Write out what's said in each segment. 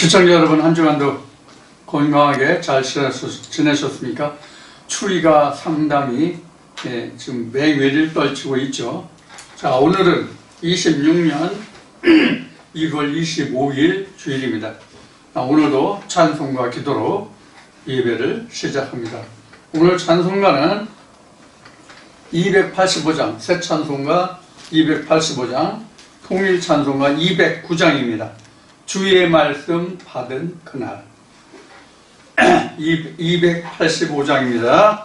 시청자 여러분, 한 주간도 건강하게 잘 지내셨습니까? 추위가 상당히 지금 매일매일 떨치고 있죠. 자, 오늘은 26년 2월 25일 주일입니다. 오늘도 찬송과 기도로 예배를 시작합니다. 오늘 찬송가는 285장, 새 찬송가 285장, 통일 찬송가 209장입니다. 주의 말씀 받은 그날. 285장입니다.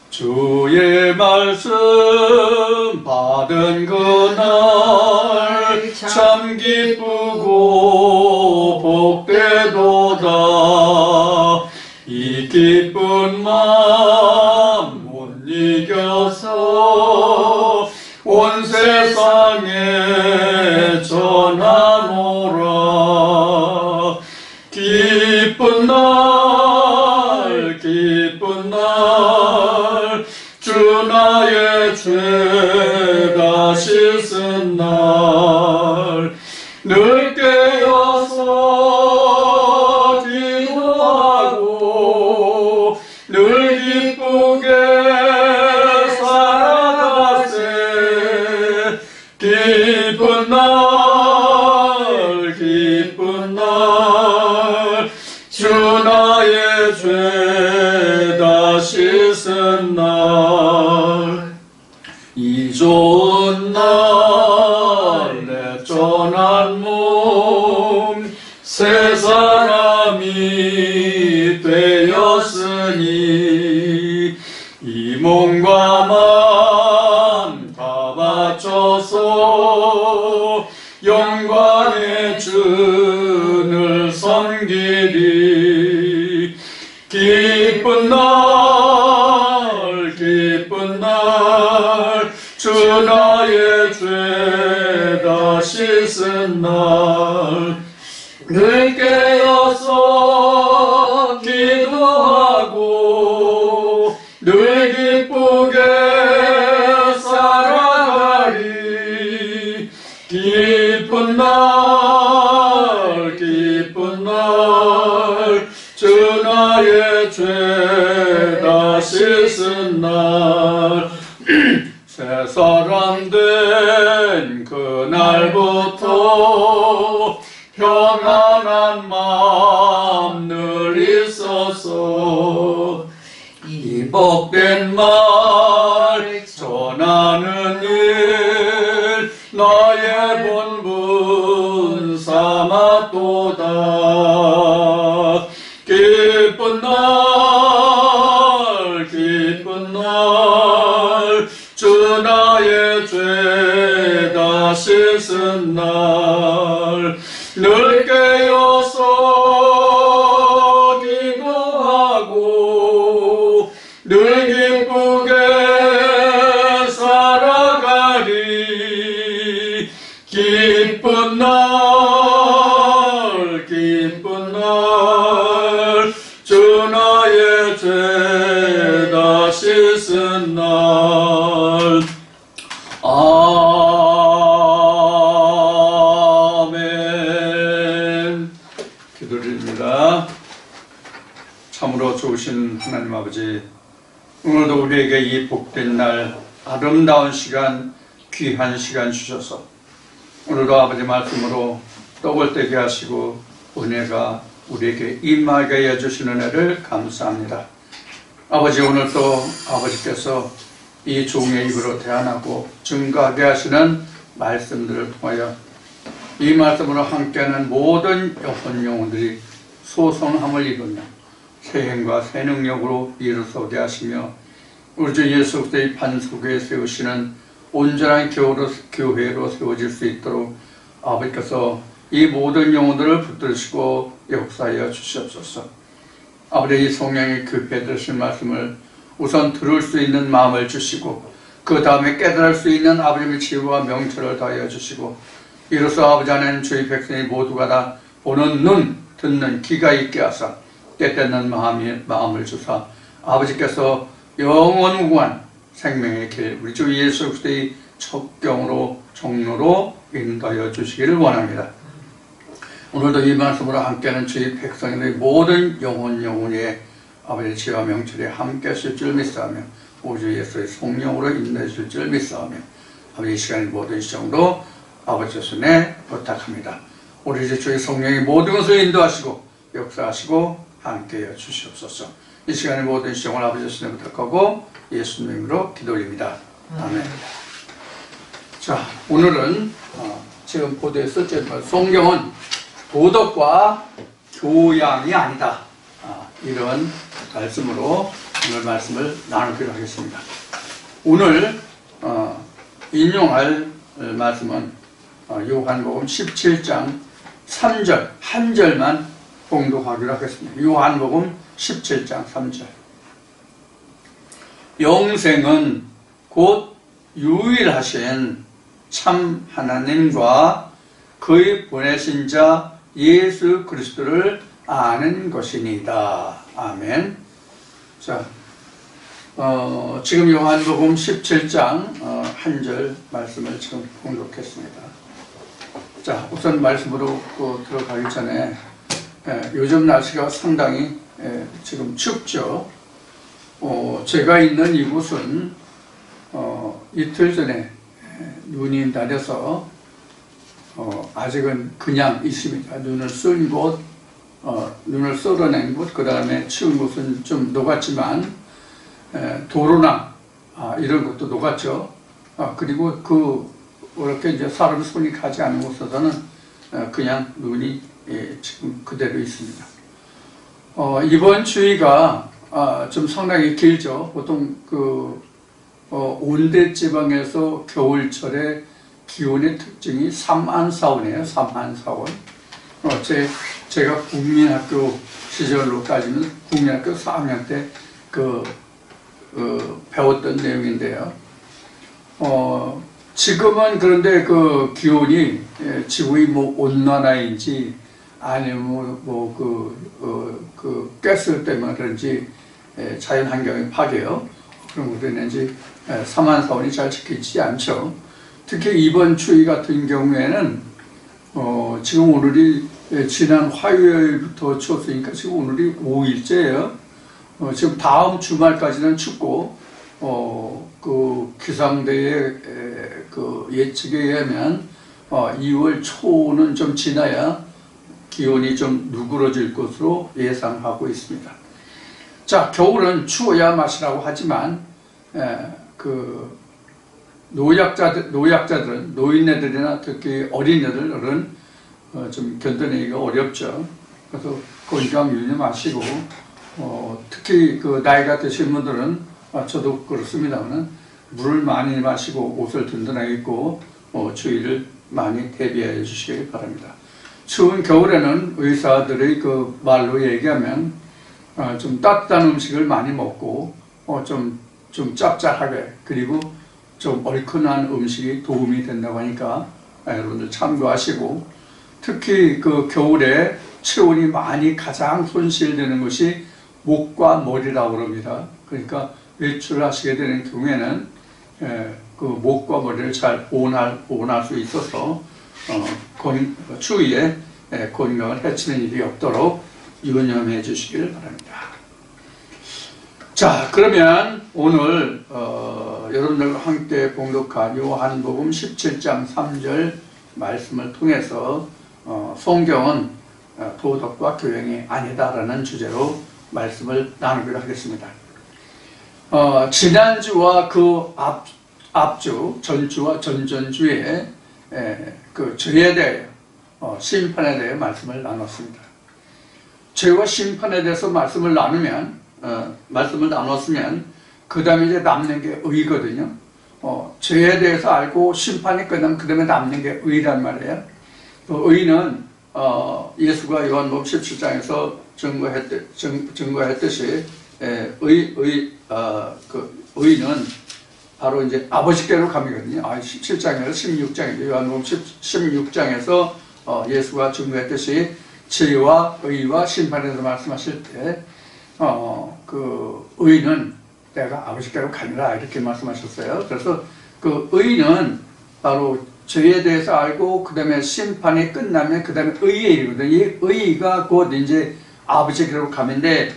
주의 말씀 받은 그날 참 기쁘고 복되도다. 이 기쁜 마음 못 이겨서 온 세상에 전하노라. 기쁜 날 주 나의 죄가 씻은 날 늘 깨어서 기도하고 늘 기쁘게 살아가세. 기쁜 날 주 나의 죄 다 씻은 날. 이 좋은 날 내 떠난 몸 새 사람이 되었으니 이 몸과 마음 다 바쳐서 영광의 주를 섬기리. 기쁜 날 주 나의 죄 다 씻은 날 늘 깨어서 기도하고 늘 기쁘게 살아가리. 기쁜 날 주 나의 죄 다 씻은 날. 새 사람 된 그날부터 평안한 마음 늘 있어서 이 복된 말 전하는 일 나의 본분 삼았도다. 기쁜 날 주 나의 죄 다 씻은 날 늘 깨어서 기도하고 늘 기쁘게 살아가리. 기쁜 날 주 나의 죄 다 씻은 날. 아멘. 기도드립니다. 참으로 좋으신 하나님 아버지, 오늘도 우리에게 이 복된 날, 아름다운 시간, 귀한 시간 주셔서 오늘도 아버지 말씀으로 떡을 떼게 하시고 은혜가 우리에게 임하게 해주시는 은혜를 감사합니다. 아버지, 오늘 또 아버지께서 이 종의 입으로 대안하고 증거하게 하시는 말씀들을 통하여 이 말씀으로 함께하는 모든 여혼 영혼들이 소성함을 이루며 새 힘과 새 능력으로 일어서게 하시며 우리 주 예수 그리스도의 반석에 세우시는 온전한 교회로 세워질 수 있도록 아버지께서 이 모든 영혼들을 붙드시고 역사하여 주시옵소서. 아버지, 이 성령의 급해 들으신 말씀을 우선 들을 수 있는 마음을 주시고 그 다음에 깨달을 수 있는 아버지의 지혜와 명철을 다하여 주시고 이로써 아버지 하나님 주의 백성이 모두가 다 보는 눈, 듣는 귀가 있게 하사 때때는 마음을 주사 아버지께서 영원무궁한 생명의 길, 우리 주 예수 그리스도의 첩경으로 종로로 인도하여 주시기를 원합니다. 오늘도 이 말씀으로 함께하는 주의 백성들의 모든 영혼에 아버지의 지혜와 명철에 함께 하실 줄 믿사오며 우주 예수의 성령으로 인도해 주실 줄 믿사오며 아버지 이 시간의 모든 시정도 아버지 손에 부탁합니다. 우리 주의 성령이 모든 것을 인도하시고 역사하시고 함께해 주시옵소서. 이 시간의 모든 시정을 아버지 손에 부탁하고 예수님 이름으로 기도드립니다. 아멘. 자, 오늘은 지금 보도에서 성경은 도덕과 교양이 아니다. 이런 말씀으로 오늘 말씀을 나누기로 하겠습니다. 오늘 인용할 말씀은 요한복음 17장 3절 한 절만 봉독하기로 하겠습니다. 요한복음 17장 3절. 영생은 곧 유일하신 참 하나님과 그의 보내신 자 예수 그리스도를 아는 것이니이다. 아멘. 자, 지금 요한복음 17장 한 절 말씀을 지금 봉독했습니다. 자, 우선 말씀으로 들어가기 전에 요즘 날씨가 상당히 지금 춥죠. 제가 있는 이곳은 이틀 전에 눈이 내려서 아직은 그냥 있습니다. 눈을 쓴 곳, 눈을 썰어낸 곳, 그 다음에 치운 곳은 좀 녹았지만 도로나 이런 것도 녹았죠. 그리고 이렇게 이제 사람 손이 가지 않은 곳에서는 그냥 눈이 지금 그대로 있습니다. 이번 추위가 좀 상당히 길죠. 보통 온대 지방에서 겨울철에 기온의 특징이 삼한사원이에요. 삼한사원. 제가 국민학교 시절로 따지면 국민학교 4학년 때 배웠던 내용인데요. 지금은 그런데 그 기온이 지구의 온난화인지 아니면 가스 때문에 그런지 자연 환경의 파괴요. 그런 것도 있는지 삼한사원이 잘 지키지 않죠. 특히 이번 추위 같은 경우에는 지금 오늘이 지난 화요일부터 추웠으니까 지금 오늘이 5일째예요. 지금 다음 주말까지는 춥고 그 기상대의 그 예측에 의하면 2월 초는 좀 지나야 기온이 좀 누그러질 것으로 예상하고 있습니다. 자, 겨울은 추워야 맛이라고 하지만 노약자들은 노인네들이나 특히 어린애들은 좀 견뎌내기가 어렵죠. 그래서 건강 유념하시고 특히 그 나이가 드신 분들은 저도 그렇습니다만 물을 많이 마시고 옷을 든든하게 입고 추위를 많이 대비해 주시기 바랍니다. 추운 겨울에는 의사들의 그 말로 얘기하면 좀 따뜻한 음식을 많이 먹고 좀 짭짤하게 그리고 좀 얼큰한 음식이 도움이 된다고 하니까 여러분들 참고하시고 특히 그 겨울에 체온이 많이 가장 손실되는 것이 목과 머리라고 합니다. 그러니까 외출하시게 되는 경우에는 그 목과 머리를 잘 보온할 수 있어서 추위에 건강을 해치는 일이 없도록 유념해 주시길 바랍니다. 자, 그러면 오늘 여러분들과 함께 봉독한 요한복음 17장 3절 말씀을 통해서 성경은 도덕과 교양이 아니다라는 주제로 말씀을 나누기로 하겠습니다. 지난주와 그 앞주, 전주와 전전주에 그 죄에 대해 심판에 대해 말씀을 나눴습니다. 죄와 심판에 대해서 말씀을 나눴으면 그 다음에 이제 남는 게 의거든요. 죄에 대해서 알고 심판이 끝나면 그 다음에 남는 게 의란 말이에요. 의는 예수가 요한복음 17장에서 증거했듯이 의는 바로 이제 아버지께로 가미거든요. 17장에서 16장이죠. 요한복음 16장에서 예수가 증거했듯이 죄와 의와 심판에 대해서 말씀하실 때 그 의는 내가 아버지께로 가니라 이렇게 말씀하셨어요. 그래서 그 의는 바로 죄에 대해서 알고 그 다음에 심판이 끝나면 그 다음에 의의 일이거든요. 이 의가 곧 이제 아버지께로 가면데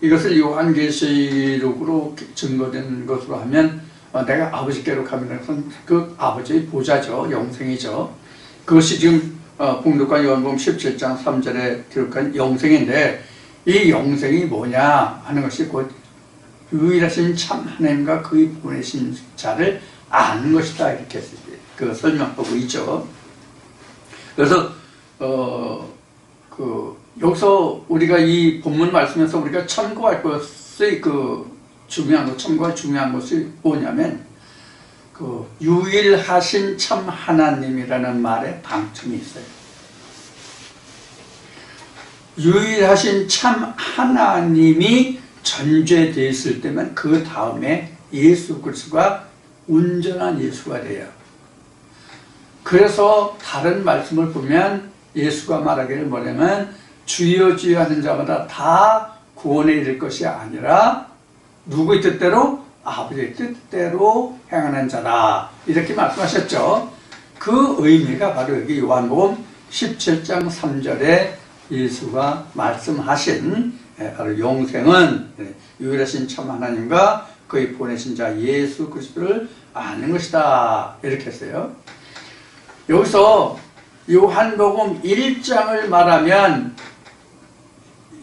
이것을 요한계시록으로 증거된 것으로 하면 내가 아버지께로 가면 그 아버지의 보좌죠. 영생이죠. 그것이 지금 봉독한 요한복음 17장 3절에 기록한 영생인데 이 영생이 뭐냐 하는 것이 곧 유일하신 참 하나님과 그의 보내신 자를 아는 것이다 이렇게 그 설명하고 있죠. 그래서 여기서 우리가 이 본문 말씀에서 우리가 참고할 것이 참고할 중요한 것이 뭐냐면 그 유일하신 참 하나님이라는 말에 방점이 있어요. 유일하신 참 하나님이 전제되어 있을 때면 그 다음에 예수 그리스도가 온전한 예수가 돼요. 그래서 다른 말씀을 보면 예수가 말하기를 뭐냐면 주여 주여 하는 자마다 다 구원에 이를 것이 아니라 누구의 뜻대로? 아버지의 뜻대로 행하는 자다 이렇게 말씀하셨죠. 그 의미가 바로 여기 요한복음 17장 3절에 예수가 말씀하신 바로 영생은 유일하신 참 하나님과 그의 보내신 자 예수 그리스도를 아는 것이다 이렇게 했어요. 여기서 요한복음 1장을 말하면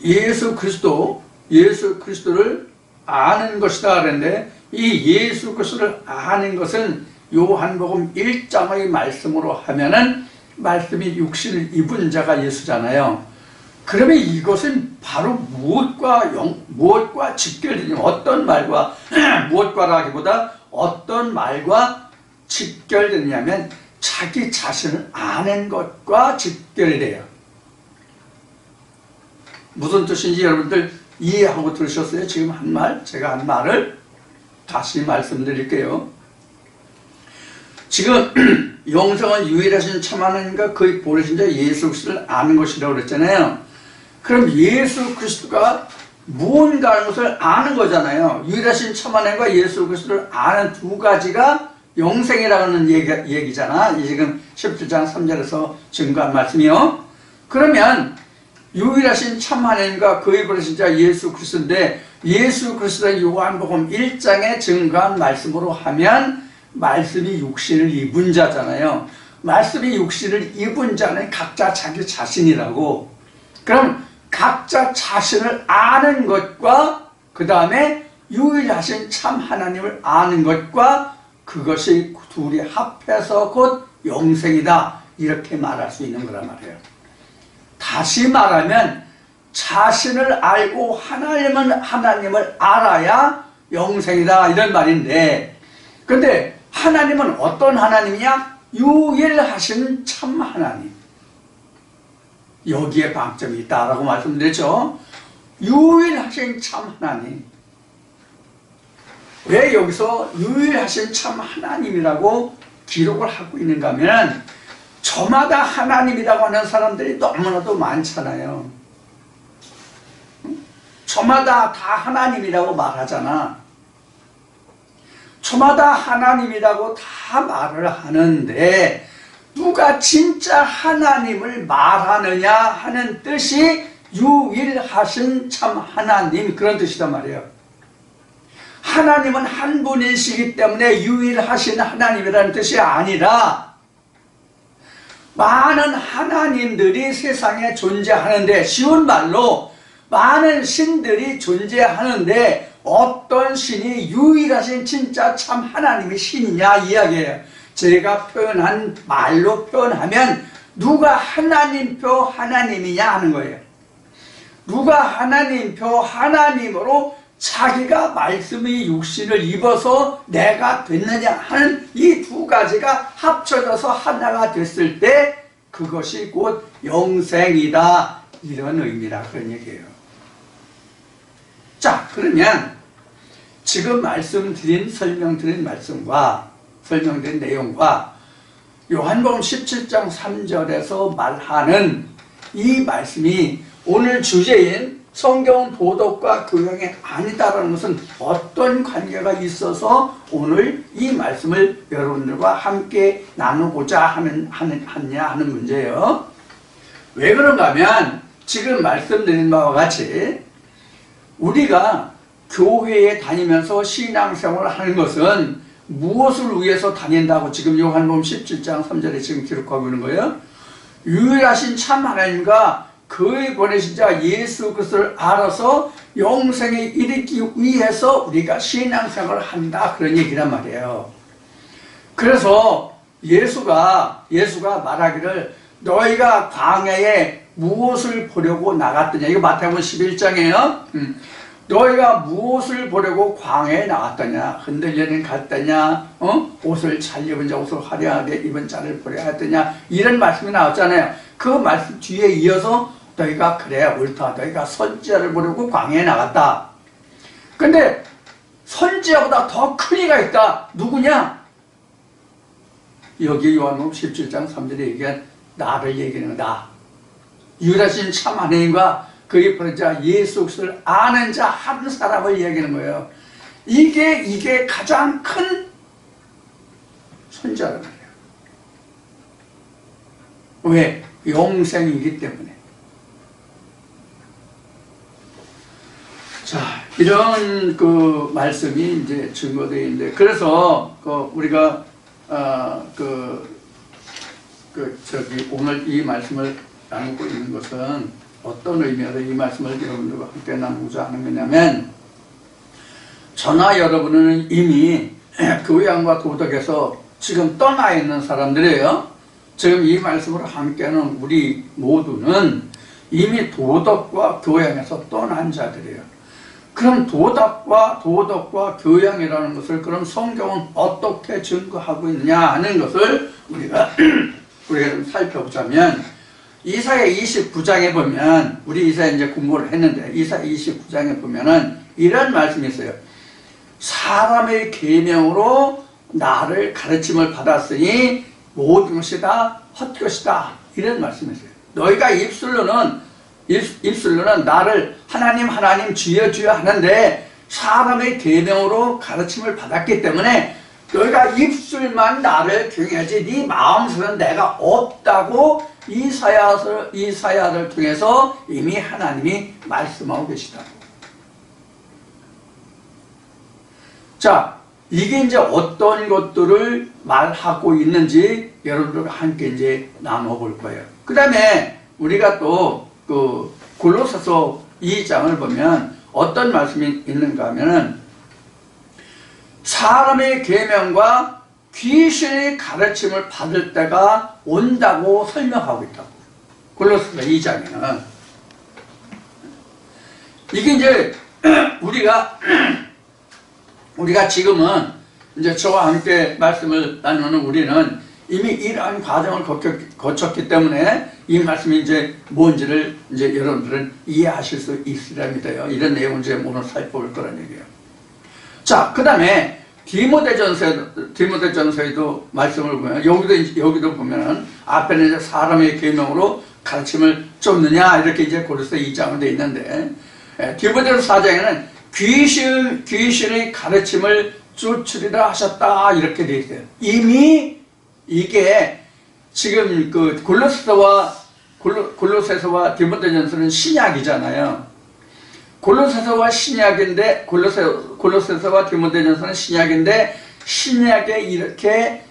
예수 그리스도를 아는 것이다 그랬는데 이 예수 그리스도를 아는 것은 요한복음 1장의 말씀으로 하면은 말씀이 육신을 입은 자가 예수잖아요. 그러면 이것은 바로 무엇과 직결되냐 어떤 말과 무엇과라기보다 어떤 말과 직결되냐면 자기 자신을 아는 것과 직결이 돼요. 무슨 뜻인지 여러분들 이해하고 들으셨어요? 지금 제가 한 말을 다시 말씀드릴게요. 지금 영생은 유일하신 참 하나님과 그의 보내신 자 예수 그리스도를 아는 것이라고 그랬잖아요. 그럼 예수 그리스도가 무언가 하는 것을 아는 거잖아요. 유일하신 참 하나님과 예수 그리스도를 아는 두 가지가 영생이라는 얘기잖아. 지금 17장 3절에서 증거한 말씀이요. 그러면 유일하신 참 하나님과 그의 보내신 자 예수 그리스도인데 예수 그리스도의 요한복음 1장에 증거한 말씀으로 하면 말씀이 육신을 입은 자잖아요. 말씀이 육신을 입은 자는 각자 자기 자신이라고. 그럼 각자 자신을 아는 것과 그 다음에 유일하신 참 하나님을 아는 것과 그것이 둘이 합해서 곧 영생이다 이렇게 말할 수 있는 거란 말이에요. 다시 말하면 자신을 알고 하나님을 알아야 영생이다 이런 말인데 근데 하나님은 어떤 하나님이냐? 유일하신 참 하나님. 여기에 방점이 있다라고 말씀드렸죠. 유일하신 참 하나님. 왜 여기서 유일하신 참 하나님이라고 기록을 하고 있는가 하면 저마다 하나님이라고 하는 사람들이 너무나도 많잖아요. 저마다 다 하나님이라고 말하잖아. 저마다 하나님이라고 다 말을 하는데 누가 진짜 하나님을 말하느냐 하는 뜻이 유일하신 참 하나님 그런 뜻이단 말이에요. 하나님은 한 분이시기 때문에 유일하신 하나님이라는 뜻이 아니라 많은 하나님들이 세상에 존재하는데 쉬운 말로 많은 신들이 존재하는데 어떤 신이 유일하신 진짜 참 하나님의 신이냐 이야기예요. 제가 표현한 말로 표현하면 누가 하나님표 하나님이냐 하는 거예요. 누가 하나님표 하나님으로 자기가 말씀의 육신을 입어서 내가 됐느냐 하는 이 두 가지가 합쳐져서 하나가 됐을 때 그것이 곧 영생이다 이런 의미라 그런 얘기예요. 자, 그러면 지금 설명드린 말씀과 설명된 내용과 요한복음 17장 3절에서 말하는 이 말씀이 오늘 주제인 성경은 도덕과 교양이 아니다라는 것은 어떤 관계가 있어서 오늘 이 말씀을 여러분들과 함께 나누고자 하냐 하는 문제예요. 왜 그런가 하면 지금 말씀드린 바와 같이 우리가 교회에 다니면서 신앙생활을 하는 것은 무엇을 위해서 다닌다고 지금 요한복음 17장 3절에 지금 기록하고 있는 거예요? 유일하신 참 하나님과 그의 보내신 자 예수 그리스도를 알아서 영생에 이르기 위해서 우리가 신앙생활을 한다, 그런 얘기란 말이에요. 그래서 예수가 말하기를 너희가 광야에 무엇을 보려고 나갔더냐, 이거 마태복음 11장이에요. 너희가 무엇을 보려고 광야에 나갔더냐, 흔들리는 갔더냐, 옷을 잘 입은 자 옷을 화려하게 입은 자를 보려 했더냐, 이런 말씀이 나왔잖아요. 그 말씀 뒤에 이어서 너희가 그래야 옳다, 너희가 선지자를 보려고 광야에 나갔다. 근데 선지자보다 더 큰 이가 있다. 누구냐? 여기 요한복음 17장 3절에 얘기한 나를 얘기하는 나, 유일하신 참 하나님과 그의 보내신 자 예수 그리스도를 아는 자 한 사람을 얘기하는 거예요. 이게 가장 큰 선지자란 말이에요. 왜? 영생이기 때문에. 자, 이런 그 말씀이 이제 증거되어 있는데, 그래서 우리가 오늘 이 말씀을 나누고 있는 것은 어떤 의미로 이 말씀을 여러분들과 함께 나누고자 하는 거냐면, 저나 여러분은 이미 교양과 도덕에서 지금 떠나 있는 사람들이에요. 지금 이 말씀으로 함께하는 우리 모두는 이미 도덕과 교양에서 떠난 자들이에요. 그럼 도덕과 교양이라는 것을 그럼 성경은 어떻게 증거하고 있느냐 하는 것을 우리가 좀 살펴보자면, 이사야 29장에 보면, 우리 이사야 이제 공부를 했는데 이사야 29장에 보면은 이런 말씀이 있어요. 사람의 계명으로 나를 가르침을 받았으니 모든 것이 다 헛것이다, 이런 말씀이 있어요. 너희가 입술로는 나를 하나님 주여 하는데 사람의 계명으로 가르침을 받았기 때문에 너희가 입술만 나를 경외하지 네 마음속에는 내가 없다고 이사야를 통해서 이미 하나님이 말씀하고 계시다고. 자, 이게 이제 어떤 것들을 말하고 있는지 여러분들과 함께 이제 나눠볼 거예요. 그 다음에 우리가 또 골로새서 2장을 보면 어떤 말씀이 있는가 하면은 사람의 계명과 귀신의 가르침을 받을 때가 온다고 설명하고 있다고. 골로새서 2장에는 이게 이제 우리가 지금은 이제 저와 함께 말씀을 나누는 우리는 이미 이러한 과정을 거쳤기 때문에 이 말씀이 이제 뭔지를 이제 여러분들은 이해하실 수 있으리라 믿어요. 이런 내용을 이제 오늘 살펴볼 거란 얘기예요. 자, 그 다음에 디모데전서에도 말씀을 보면 여기도 보면은 앞에는 이제 사람의 계명으로 가르침을 쫓느냐 이렇게 이제 골로새 2장으로 되어 있는데, 디모데전서 4장에는 귀신의 가르침을 쫓으리라 하셨다 이렇게 되어 있어요. 이미 이게 지금 골로새서와 디모데전서는 신약이잖아요. 골로새서와 신약인데 골로새서와 디모데전서는 신약인데, 신약에 이렇게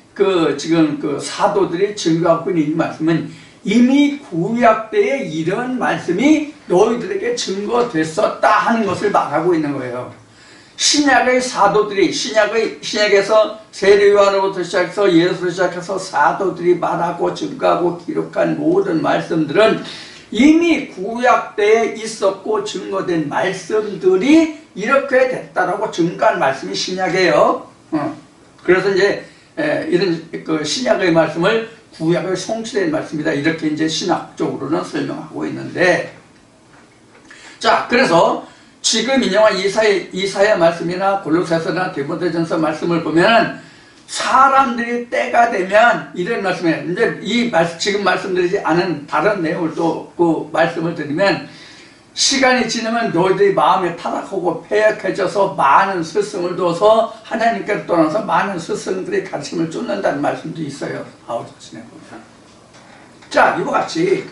지금 사도들이 증거하고 있는 이 말씀은 이미 구약 때에 이런 말씀이 너희들에게 증거됐었다 하는 것을 말하고 있는 거예요. 신약의 사도들이 신약에서 세례 요한으로부터 시작해서 예수로 시작해서 사도들이 말하고 증거하고 기록한 모든 말씀들은 이미 구약 때에 있었고 증거된 말씀들이 이렇게 됐다라고 증거한 말씀이 신약이에요. 그래서 이제 이런 신약의 말씀을 구약의 성취된 말씀이다 이렇게 이제 신학적으로는 설명하고 있는데, 자, 그래서 지금 인용한 이사야 말씀이나 골로새서나 디모데전서 말씀을 보면 사람들이 때가 되면 이런 말씀이에요. 이제 지금 말씀드리지 않은 다른 내용을 또 말씀을 드리면, 시간이 지나면 너희들이 마음이 타락하고 패역해져서 많은 스승을 둬서 하나님께로 떠나서 많은 스승들의 가르침을 쫓는다는 말씀도 있어요. 사도신경에 보면. 자, 이와 같이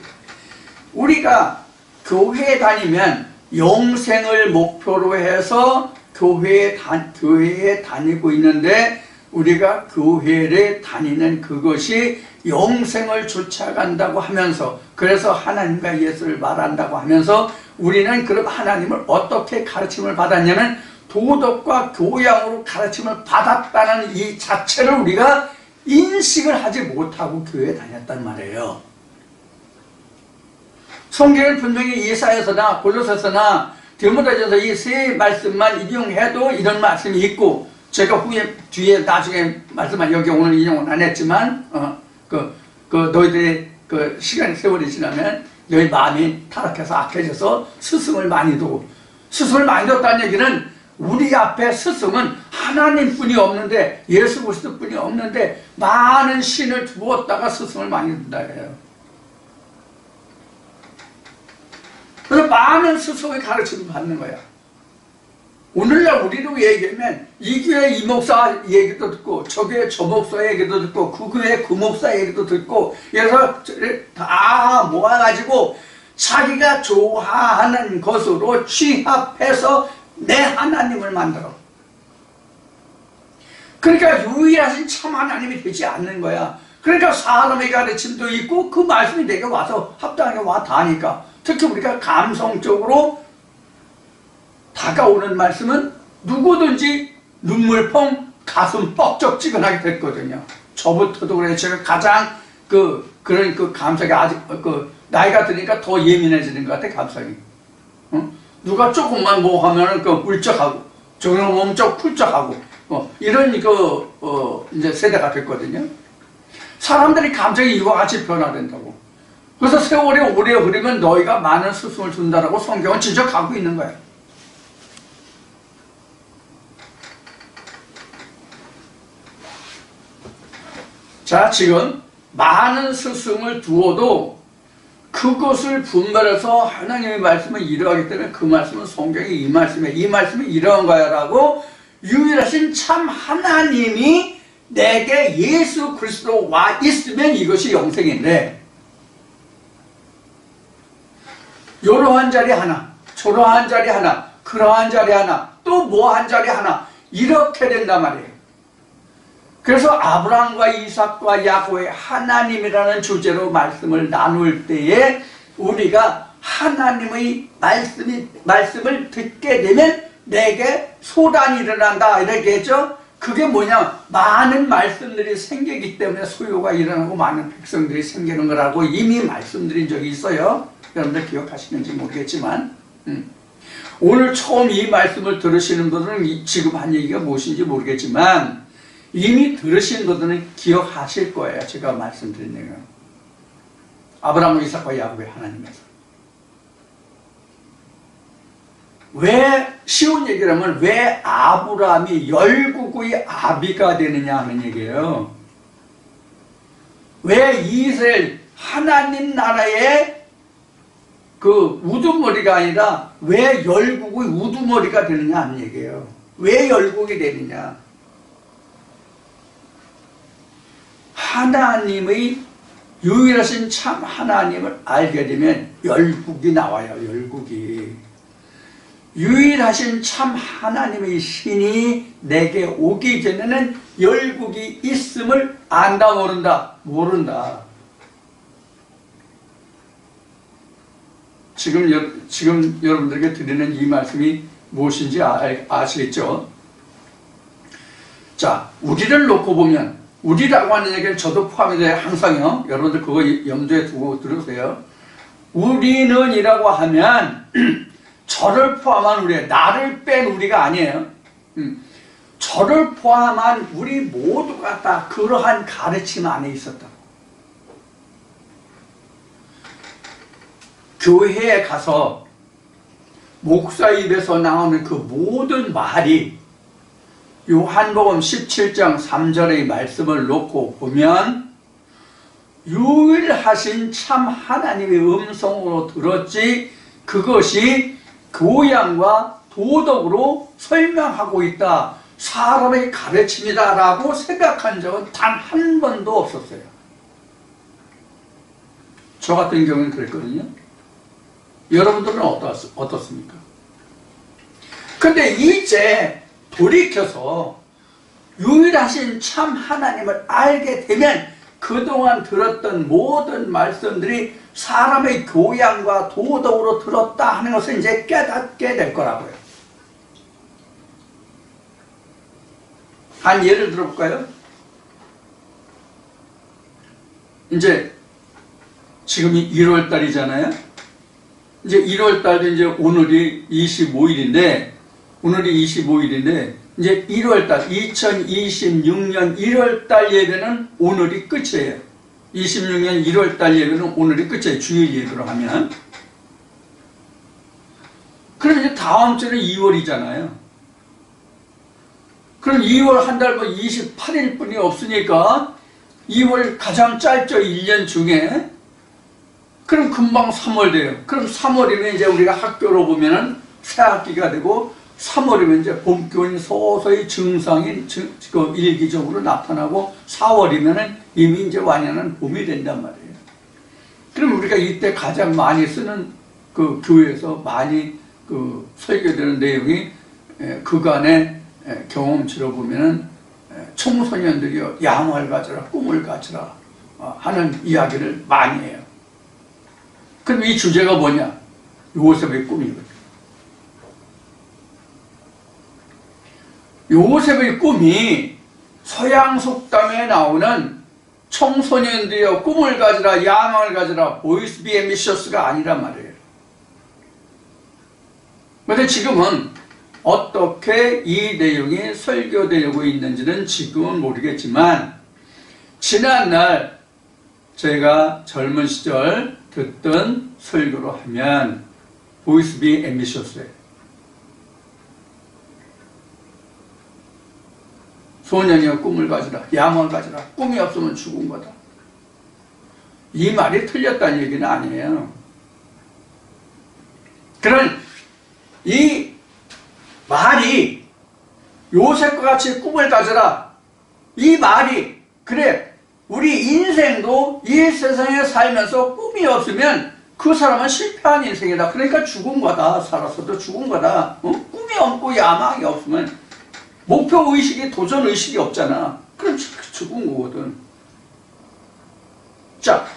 우리가 교회에 다니면 영생을 목표로 해서 교회에 다니고 있는데, 우리가 교회를 다니는 그것이 영생을 쫓아간다고 하면서, 그래서 하나님과 예수를 말한다고 하면서, 우리는 그럼 하나님을 어떻게 가르침을 받았냐면 도덕과 교양으로 가르침을 받았다는 이 자체를 우리가 인식을 하지 못하고 교회에 다녔단 말이에요. 성경은 분명히 이사야서나 골로새서나 디모데전서 이 세 말씀만 인용해도 이런 말씀이 있고, 제가 뒤에 나중에 말씀만 여기 오늘 인용은 안 했지만, 너희들의 시간이 세월이 지나면 너희 마음이 타락해서 악해져서 스승을 많이 두고, 스승을 많이 뒀다는 얘기는 우리 앞에 스승은 하나님뿐이 없는데, 예수 그리스도뿐이 없는데 많은 신을 두었다가 스승을 많이 둔다 해요. 그래서 많은 스승의 가르침을 받는 거야. 오늘날 우리로 얘기하면 이 교회 이 목사 얘기도 듣고, 저 교회 저 목사 얘기도 듣고, 그 교회 그 목사 얘기도 듣고, 그래서 다 모아가지고 자기가 좋아하는 것으로 취합해서 내 하나님을 만들어. 그러니까 유일하신 참 하나님이 되지 않는 거야. 그러니까 사람의 가르침도 있고 그 말씀이 내게 와서 합당하게 와 닿으니까, 특히 우리가 감성적으로 다가오는 말씀은 누구든지 눈물펑 가슴 뻑적지근하게 됐거든요. 저부터도 그래요. 제가 가장 그런 감성이 아직 나이가 드니까 더 예민해지는 것 같아, 감성이. 누가 조금만 뭐 하면은 울적하고, 저기는 엄청 쿨적하고, 이런 이제 세대가 됐거든요. 사람들이 감정이 이와 같이 변화된다고. 그래서 세월이 오래 흐르면 너희가 많은 스승을 준다라고 성경은 지적하고 있는 거예요. 자, 지금 많은 스승을 두어도 그것을 분별해서 하나님의 말씀을 이루어하기 때문에 그 말씀은 성경이 이 말씀이 이러한 거야 라고, 유일하신 참 하나님이 내게 예수 그리스도 와 있으면 이것이 영생인데, 요러한 자리 하나, 저러한 자리 하나, 그러한 자리 하나, 또 뭐한 자리 하나, 이렇게 된단 말이에요. 그래서 아브라함과 이삭과 야곱의 하나님이라는 주제로 말씀을 나눌 때에 우리가 하나님의 말씀을 듣게 되면 내게 소란이 일어난다 이렇게 했죠. 그게 뭐냐, 많은 말씀들이 생기기 때문에 소요가 일어나고 많은 백성들이 생기는 거라고 이미 말씀드린 적이 있어요. 여러분들 기억하시는지 모르겠지만, 오늘 처음 이 말씀을 들으시는 분들은 지금 한 얘기가 무엇인지 모르겠지만 이미 들으신 분들은 기억하실 거예요. 제가 말씀드린 내용. 아브라함, 이삭과 야곱의 하나님에서. 왜, 쉬운 얘기라면 왜 아브라함이 열국의 아비가 되느냐 하는 얘기예요. 왜 이스라엘 하나님 나라의 그 우두머리가 아니라 왜 열국의 우두머리가 되느냐 하는 얘기예요. 왜 열국이 되느냐. 하나님의 유일하신 참 하나님을 알게 되면 열국이 나와요. 열국이. 유일하신 참 하나님의 신이 내게 오기 전에는 열국이 있음을 안다 모른다? 모른다. 지금 여러분들에게 드리는 이 말씀이 무엇인지 아시겠죠? 자, 우리를 놓고 보면, 우리라고 하는 얘기는 저도 포함이 돼요. 항상요. 여러분들 그거 염두에 두고 들으세요. 우리는 이라고 하면 저를 포함한 우리, 나를 뺀 우리가 아니에요. 저를 포함한 우리 모두가 다 그러한 가르침 안에 있었다. 교회에 가서 목사 입에서 나오는 그 모든 말이 요한복음 17장 3절의 말씀을 놓고 보면 유일하신 참 하나님의 음성으로 들었지, 그것이 교양과 도덕으로 설명하고 있다, 사람의 가르침이다라고 생각한 적은 단 한 번도 없었어요. 저 같은 경우는 그랬거든요. 여러분들은 어떻습니까? 근데 이제 돌이켜서 유일하신 참 하나님을 알게 되면 그동안 들었던 모든 말씀들이 사람의 교양과 도덕으로 들었다 하는 것을 이제 깨닫게 될 거라고요. 한 예를 들어볼까요? 이제 지금이 1월 달이잖아요. 이제 1월 달도 이제 오늘이 25일인데, 이제 1월 달, 2026년 1월 달 예배는 오늘이 끝이에요. 26년 1월 달 예배는 오늘이 끝이에요. 주일 예배로 하면. 그럼 이제 다음 주는 2월이잖아요. 그럼 2월 한 달 뭐 28일 뿐이 없으니까 2월 가장 짧죠, 1년 중에. 그럼 금방 3월 돼요. 그럼 3월이면 이제 우리가 학교로 보면은 새 학기가 되고, 3월이면 이제 봄 기운이 서서히 증상이 일기적으로 나타나고, 4월이면은 이미 이제 완연한 봄이 된단 말이에요. 그럼 우리가 이때 가장 많이 쓰는 그 교회에서 많이 그 설교되는 내용이 그간의 경험치로 보면은 청소년들이여 양을 가져라, 꿈을 가져라 하는 이야기를 많이 해요. 그럼 이 주제가 뭐냐? 요셉의 꿈이거든요. 요셉의 꿈이 서양 속담에 나오는 청소년들이여 꿈을 가지라, 야망을 가지라, 보이스 비 앰비셔스가 아니란 말이에요. 그런데 지금은 어떻게 이 내용이 설교되고 있는지는 지금은 모르겠지만, 지난날 제가 젊은 시절 듣던 설교로 하면 보이스 비 앰비셔스예요. 소년이여 꿈을 가지라, 야망을 가지라, 꿈이 없으면 죽은 거다. 이 말이 틀렸다는 얘기는 아니에요. 그런 이 말이 요셉과 같이 꿈을 가져라, 이 말이, 그래, 우리 인생도 이 세상에 살면서 꿈이 없으면 그 사람은 실패한 인생이다. 그러니까 죽은 거다. 살았어도 죽은 거다. 꿈이 없고 야망이 없으면, 목표의식이, 도전의식이 없잖아. 그럼 죽은 거거든. 자,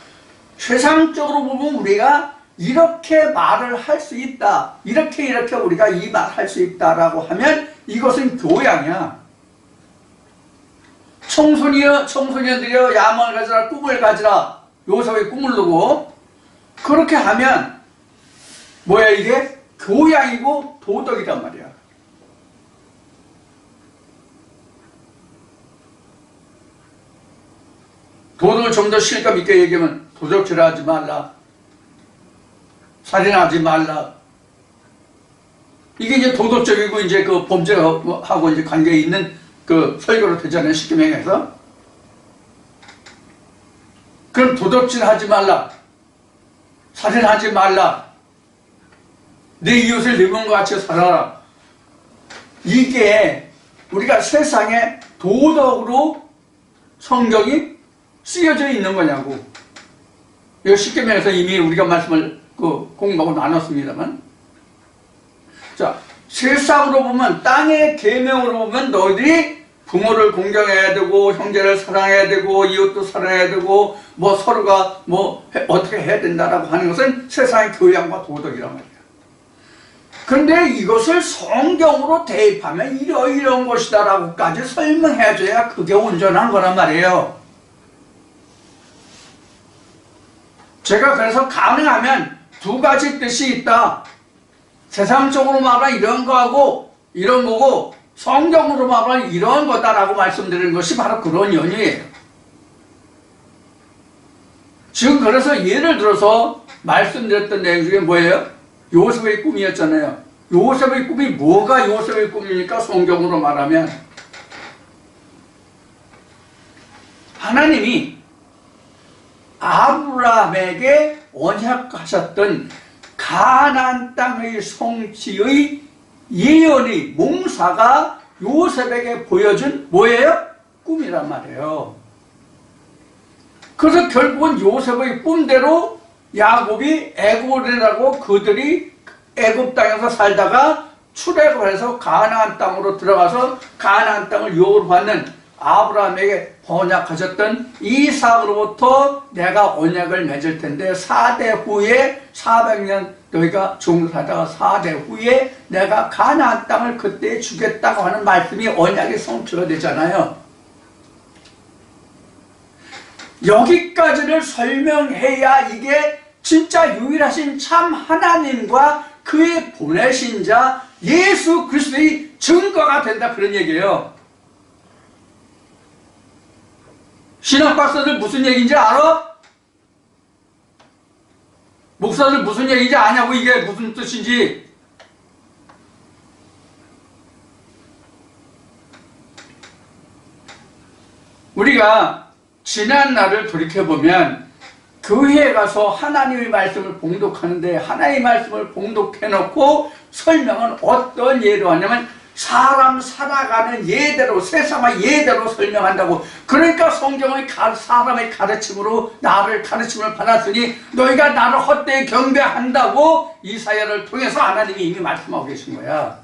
세상적으로 보면 우리가 이렇게 말을 할 수 있다, 이렇게 우리가 이 말 할 수 있다라고 하면 이것은 교양이야. 청소년들이여 야망을 가지라, 꿈을 가지라, 요셉의 꿈을 두고, 그렇게 하면 뭐야, 이게 교양이고 도덕이란 말이야. 도덕을 좀 더 실감 있게 얘기하면 도적질하지 말라, 살인하지 말라. 이게 이제 도덕적이고 이제 그 범죄하고 이제 관계에 있는 그 설교로 되잖아요, 십계명에서. 그럼 도덕질하지 말라, 살인하지 말라, 내 이웃을 네 몸과 같이 살아라. 이게 우리가 세상에 도덕으로 성경이 쓰여져 있는 거냐고. 이거 십계명에서 이미 우리가 말씀을 공부하고 나눴습니다만, 자, 세상으로 보면, 땅의 계명으로 보면 너희들이 부모를 공경해야 되고, 형제를 사랑해야 되고, 이웃도 사랑해야 되고, 뭐 서로가 뭐 어떻게 해야 된다라고 하는 것은 세상의 교양과 도덕이란 말이야. 그런데 이것을 성경으로 대입하면 이런 것이다라고까지 설명해줘야 그게 온전한 거란 말이에요. 제가 그래서 가능하면 두 가지 뜻이 있다. 세상적으로 말하면 이런 거하고 이런 거고, 성경으로 말하면 이런 거다라고 말씀드리는 것이 바로 그런 연유예요. 지금 그래서 예를 들어서 말씀드렸던 내용 중에 뭐예요? 요셉의 꿈이었잖아요. 요셉의 꿈이 뭐가 요셉의 꿈입니까? 성경으로 말하면 하나님이 아브라함에게 언약하셨던 가나안 땅의 성취의 예언의 몽사가 요셉에게 보여준 뭐예요? 꿈이란 말이에요. 그래서 결국은 요셉의 꿈대로 야곱이 애굽이라고 그들이 애굽 땅에서 살다가 출애굽을 해서 가나안 땅으로 들어가서 가나안 땅을 요구받는 아브라함에게 번약하셨던 이삭으로부터 내가 언약을 맺을 텐데 4대 후에 400년 너희가 종살다가 4대 후에 내가 가나안 땅을 그때 주겠다고 하는 말씀이 언약의 성취가 되잖아요. 여기까지를 설명해야 이게 진짜 유일하신 참 하나님과 그의 보내신 자 예수 그리스도의 증거가 된다 그런 얘기예요. 신학 박사들 무슨 얘기인지 알아? 목사들 무슨 얘기인지 아냐고. 이게 무슨 뜻인지. 우리가 지난 날을 돌이켜보면 교회에 가서 하나님의 말씀을 봉독하는데 하나님의 말씀을 봉독해놓고 설명은 어떤 예로 하냐면 사람 살아가는 예대로, 세상의 예대로 설명한다고. 그러니까 성경의 사람의 가르침으로 나를 가르침을 받았으니 너희가 나를 헛되이 경배한다고 이사야를 통해서 하나님이 이미 말씀하고 계신 거야.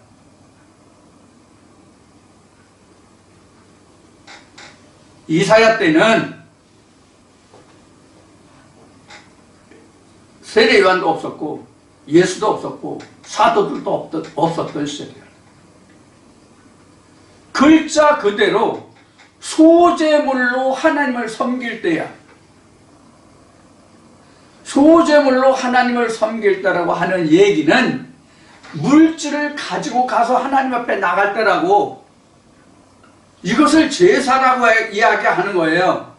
이사야 때는 세례 요한도 없었고 예수도 없었고 사도들도 없었던 시절이야. 글자 그대로 소재물로 하나님을 섬길 때야. 소재물로 하나님을 섬길 때라고 하는 얘기는 물질을 가지고 가서 하나님 앞에 나갈 때라고. 이것을 제사라고 이야기하는 거예요.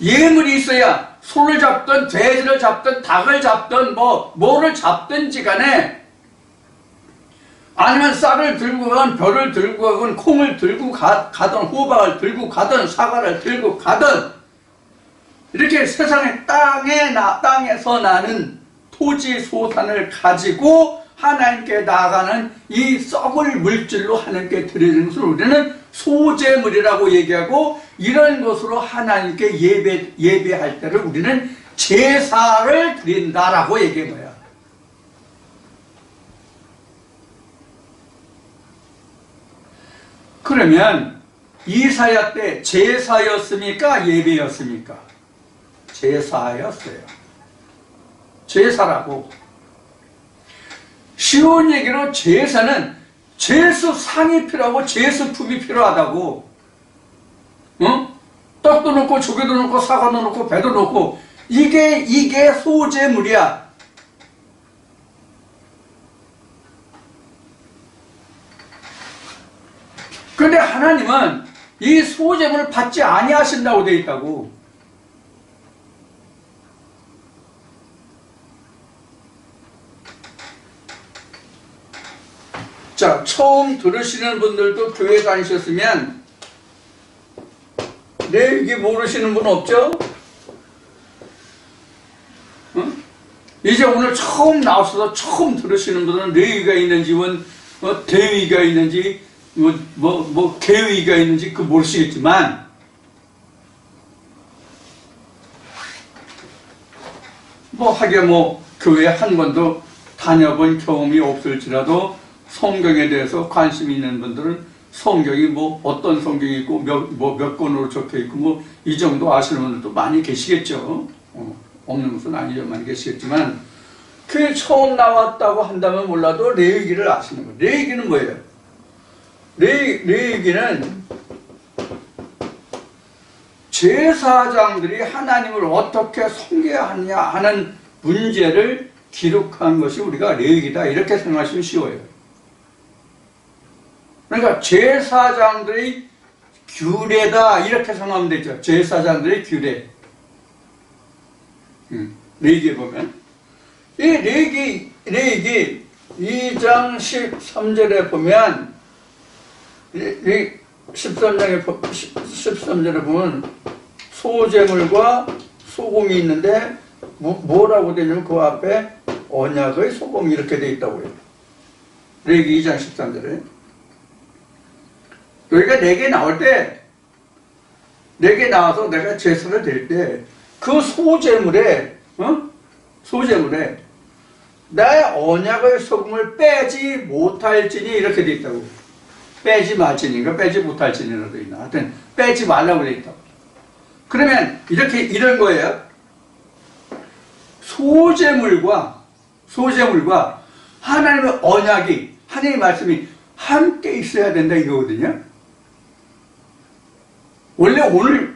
예물이 있어야 소를 잡든 돼지를 잡든 닭을 잡든 뭐를 잡든지 간에, 아니면 쌀을 들고 가건 벼를 들고 가건 콩을 들고 가든 호박을 들고 가든 사과를 들고 가든, 이렇게 세상의 땅에서 나는 토지 소산을 가지고 하나님께 나아가는 이 썩을 물질로 하나님께 드리는 것을 우리는 소재물이라고 얘기하고, 이런 것으로 하나님께 예배할 때를 우리는 제사를 드린다라고 얘기한 거야. 그러면 이사야 때 제사였습니까? 예배였습니까? 제사였어요. 제사라고. 쉬운 얘기로 제사는 제수상이 필요하고 제수품이 필요하다고. 떡도 넣고 조개도 넣고 사과도 넣고 배도 넣고, 이게 소재물이야. 그런데 하나님은 이 소재물을 받지 아니하신다고 되어 있다고. 자, 처음 들으시는 분들도 교회 다니셨으면 레위기 모르시는 분 없죠? 응? 이제 오늘 처음 나와서 처음 들으시는 분은 레위기가 있는지 대위가 있는지 계위가 있는지 그 모르시겠지만, 하게 교회 한 번도 다녀본 경험이 없을지라도 성경에 대해서 관심이 있는 분들은 성경이 어떤 성경이 있고 몇 권으로 적혀 있고 이 정도 아시는 분들도 많이 계시겠죠. 없는 것은 아니죠. 많이 계시겠지만, 그게 처음 나왔다고 한다면 몰라도 레위기를 아시는 거예요. 레위기는 뭐예요? 레위기는 제사장들이 하나님을 어떻게 섬겨야 하느냐 하는 문제를 기록한 것이 우리가 레위기다, 이렇게 생각하시면 쉬워요. 그러니까 제사장들의 규례다, 이렇게 생각하면 되죠. 제사장들의 규례. 레위기에 보면 이 레위기 2장 13절에 보면, 13절에 보면 소재물과 소금이 있는데 뭐라고 되냐면 그 앞에 언약의 소금 이렇게 돼 있다고요. 레위기 2장 13절에. 그러니까 내게 나올 때, 내게 나와서 내가 제사를 드릴 때 그 소제물에 소제물에 나의 언약의 소금을 빼지 못할지니 이렇게 돼 있다고. 빼지 말지니가 빼지 못할지니라고 돼 있나. 하여튼 빼지 말라고 돼 있다고. 그러면 이렇게 이런 거예요. 소제물과 하나님의 언약이, 하나님의 말씀이 함께 있어야 된다 이거거든요. 원래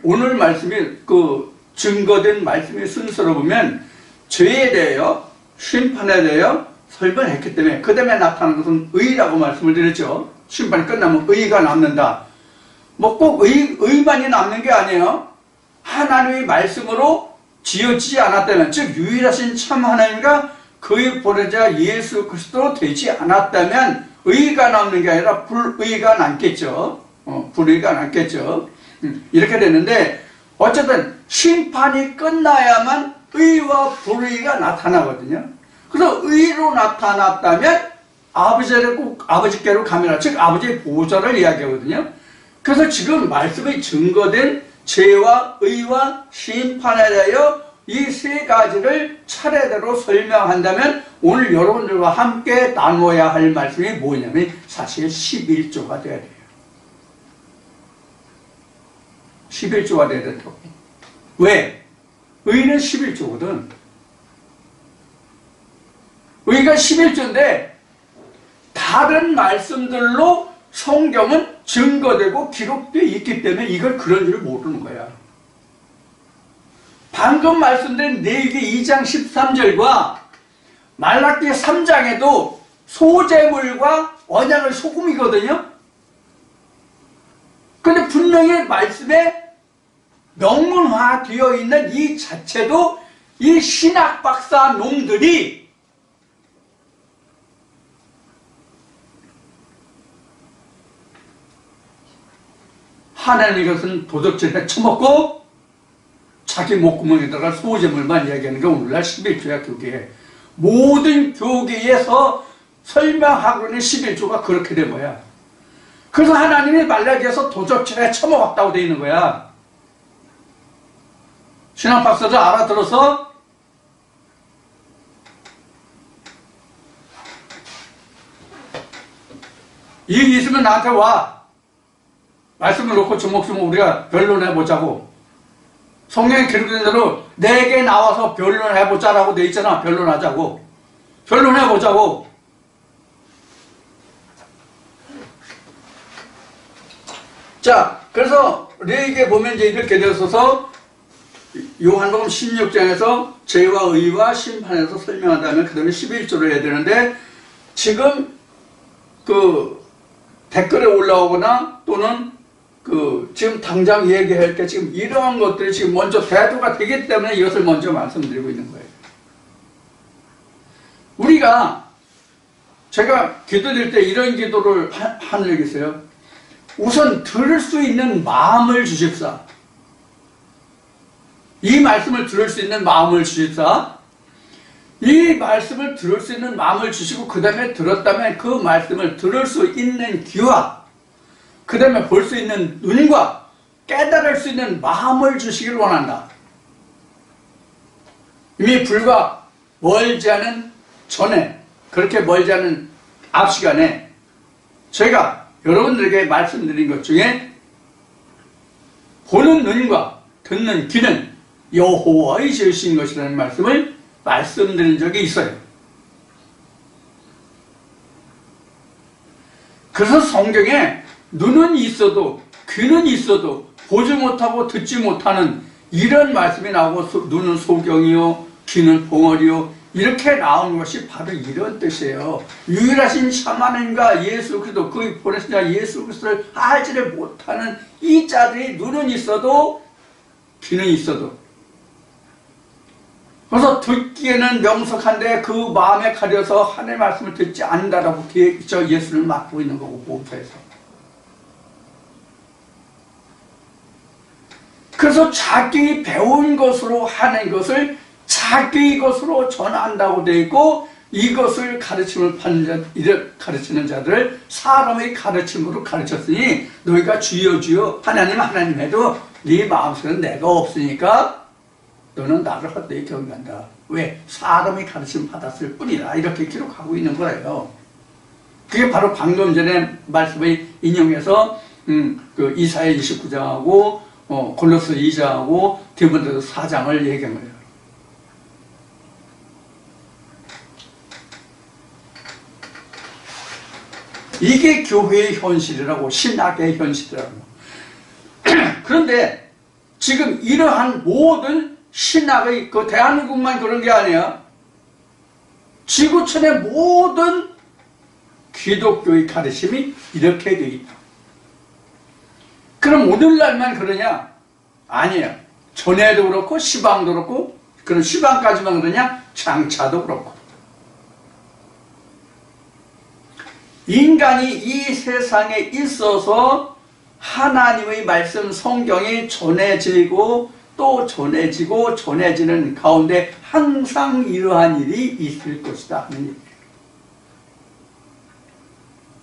오늘 말씀이 그 증거된 말씀의 순서로 보면 죄에 대하여 심판에 대하여 설명했기 때문에 그 다음에 나타나는 것은 의라고 말씀을 드렸죠. 심판이 끝나면 의가 남는다. 뭐 꼭 의만이 남는 게 아니에요. 하나님의 말씀으로 지어지지 않았다면, 즉 유일하신 참 하나님과 그의 보내자 예수 그리스도로 되지 않았다면 의가 남는 게 아니라 불의가 남겠죠. 불의가 남겠죠. 이렇게 되는데 어쨌든 심판이 끝나야만 의와 불의가 나타나거든요. 그래서 의로 나타났다면 아버지께로 가면, 즉 아버지의 보좌를 이야기하거든요. 그래서 지금 말씀이 증거된 죄와 의와 심판에 대하여 이 세 가지를 차례대로 설명한다면 오늘 여러분들과 함께 나눠야 할 말씀이 뭐냐면 사실 11조가 돼야 돼요. 11조가 돼야 된다고. 왜? 의는 11조거든. 의가 11조인데 다른 말씀들로 성경은 증거되고 기록되어 있기 때문에 이걸 그런 줄 모르는 거야. 방금 말씀드린 레위기 2장 13절과 말라기 3장에도 소제물과 언약의 소금이거든요. 근데 분명히 말씀에 명문화되어 있는 이 자체도 이 신학 박사 놈들이 하나님의 것은 도적질에 처먹고 자기 목구멍에다가 소제물만 이야기하는 게 오늘날 11조야. 교계 모든 교계에서 설명하고 있는 11조가 그렇게 된 거야. 그래서 하나님이 말라기에서 도적질에 처먹었다고 되어 있는 거야. 신학 박사들 알아들어서 이익 있으면 나한테 와. 말씀을 놓고 조목조목 우리가 변론해보자고. 성경에 기록된 대로 내게 나와서 변론해보자라고 돼 있잖아. 변론하자고. 변론해보자고. 자, 그래서 레위기에 보면 이제 이렇게 되어서 요한복음 16장에서 죄와 의와 심판에서 설명한다면 그 다음에 11조를 해야 되는데 지금 그 댓글에 올라오거나 또는 지금 당장 얘기할 때 지금 이러한 것들이 지금 먼저 대두가 되기 때문에 이것을 먼저 말씀드리고 있는 거예요. 제가 기도드릴 때 이런 기도를 하는 적이 있어요. 우선 들을 수 있는 마음을 주십사. 이 말씀을 들을 수 있는 마음을 주십사. 이 말씀을 들을 수 있는 마음을 주시고 그 다음에 들었다면 그 말씀을 들을 수 있는 귀와 그 다음에 볼 수 있는 눈과 깨달을 수 있는 마음을 주시길 원한다. 이미 불과 멀지 않은 전에, 그렇게 멀지 않은 앞 시간에 제가 여러분들에게 말씀드린 것 중에 보는 눈과 듣는 귀는 여호와의 지으신 것이라는 말씀을 말씀드린 적이 있어요. 그래서 성경에 눈은 있어도 귀는 있어도 보지 못하고 듣지 못하는 이런 말씀이 나오고 눈은 소경이요 귀는 봉어리요 이렇게 나온 것이 바로 이런 뜻이에요. 유일하신 참 하나님과 예수 그리스도 그의 보내신 자 예수 그리스도를 알지를 못하는 이 자들이 눈은 있어도 귀는 있어도 그래서 듣기에는 명석한데 그 마음에 가려서 하나님의 말씀을 듣지 않는다라고 저 예수를 맡고 있는 거고 보호에서 그래서 자기 배운 것으로 하는 것을 자기 것으로 전한다고 되어 있고, 이것을 가르치는 자들을 사람의 가르침으로 가르쳤으니 너희가 주여 주여 하나님 하나님 해도 네 마음속에는 내가 없으니까 너는 나를 헛되이 경배한다. 왜? 사람의 가르침 받았을 뿐이다. 이렇게 기록하고 있는 거예요. 그게 바로 방금 전에 말씀을 인용해서 그 이사야 29장하고 골로새 2장하고 디모데후서 4장을 얘기한 거예요. 이게 교회의 현실이라고, 신학의 현실이라고. 그런데 지금 이러한 모든 신학의, 그 대한민국만 그런 게 아니야. 지구촌의 모든 기독교의 가르침이 이렇게 되어 있다. 그럼 오늘날만 그러냐? 아니에요. 전에도 그렇고 시방도 그렇고, 그럼 시방까지만 그러냐? 장차도 그렇고. 인간이 이 세상에 있어서 하나님의 말씀 성경이 전해지고 또 전해지는 가운데 항상 이러한 일이 있을 것이다 하는 얘기예요.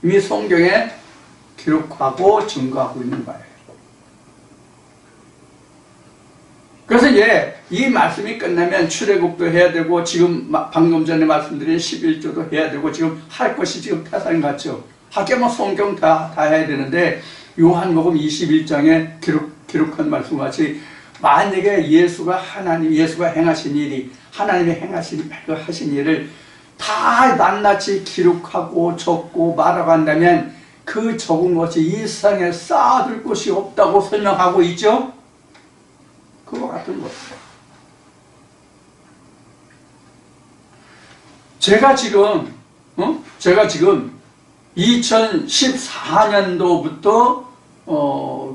이미 성경에 기록하고 증거하고 있는 바예요. 그래서 이 말씀이 끝나면 출애굽도 해야 되고, 지금 방금 전에 말씀드린 11조도 해야 되고, 지금 할 것이 지금 태산 같죠. 하기면 성경 다 해야 되는데, 요한복음 21장에 기록한 말씀 같이, 만약에 예수가 행하신 일이, 하나님이 하신 일을 다 낱낱이 기록하고 적고 말하고 한다면, 그 적은 것이 이 세상에 쌓아둘 곳이 없다고 설명하고 있죠. 그거 같은 거예요. 제가 지금 2014년도부터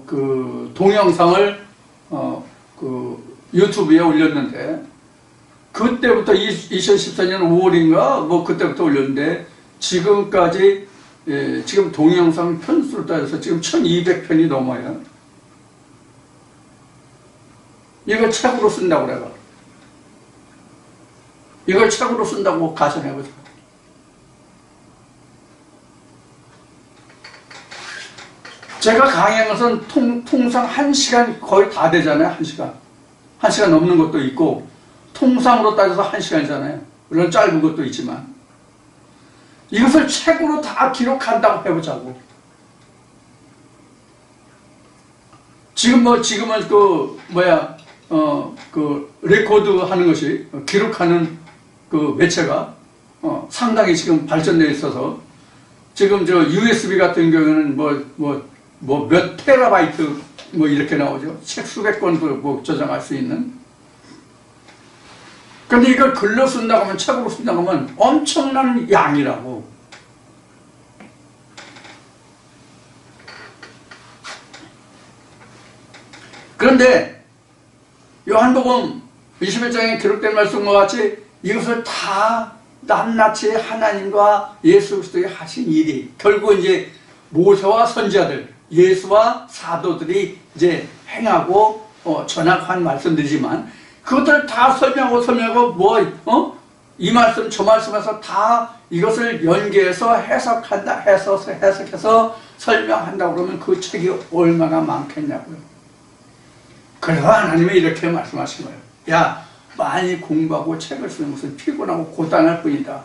그 동영상을 그 유튜브에 올렸는데, 그때부터 2014년 5월인가 뭐 그때부터 올렸는데, 지금까지 지금 동영상 편수를 따져서 지금 1200편이 넘어요. 이걸 책으로 쓴다고 그래요. 이걸 책으로 쓴다고 가정해보세요. 제가 강의한 것은 통상 1시간 거의 다 되잖아요. 1시간. 1시간 넘는 것도 있고, 통상으로 따져서 1시간이잖아요. 물론 짧은 것도 있지만. 이것을 책으로 다 기록한다고 해보자고. 지금은 그 레코드 하는 것이, 기록하는 그 매체가 상당히 지금 발전되어 있어서, 지금 USB 같은 경우는 몇 테라바이트 이렇게 나오죠. 책 수백 권도 저장할 수 있는. 근데 이걸 글로 쓴다고 하면, 책으로 쓴다고 하면 엄청난 양이라고. 그런데 요한복음 21장에 기록된 말씀과 같이 이것을 다 낱낱이 하나님과 예수 그리스도의 하신 일이, 결국 이제 모세와 선지자들, 예수와 사도들이 이제 행하고 전학한 말씀들이지만, 그것들 다 설명하고 이 말씀 저 말씀에서 다 이것을 연계해서 해석해서 설명한다고 그러면 그 책이 얼마나 많겠냐고요. 그래서 하나님이 이렇게 말씀하신 거예요. 야, 많이 공부하고 책을 쓰는 것은 피곤하고 고단할 뿐이다.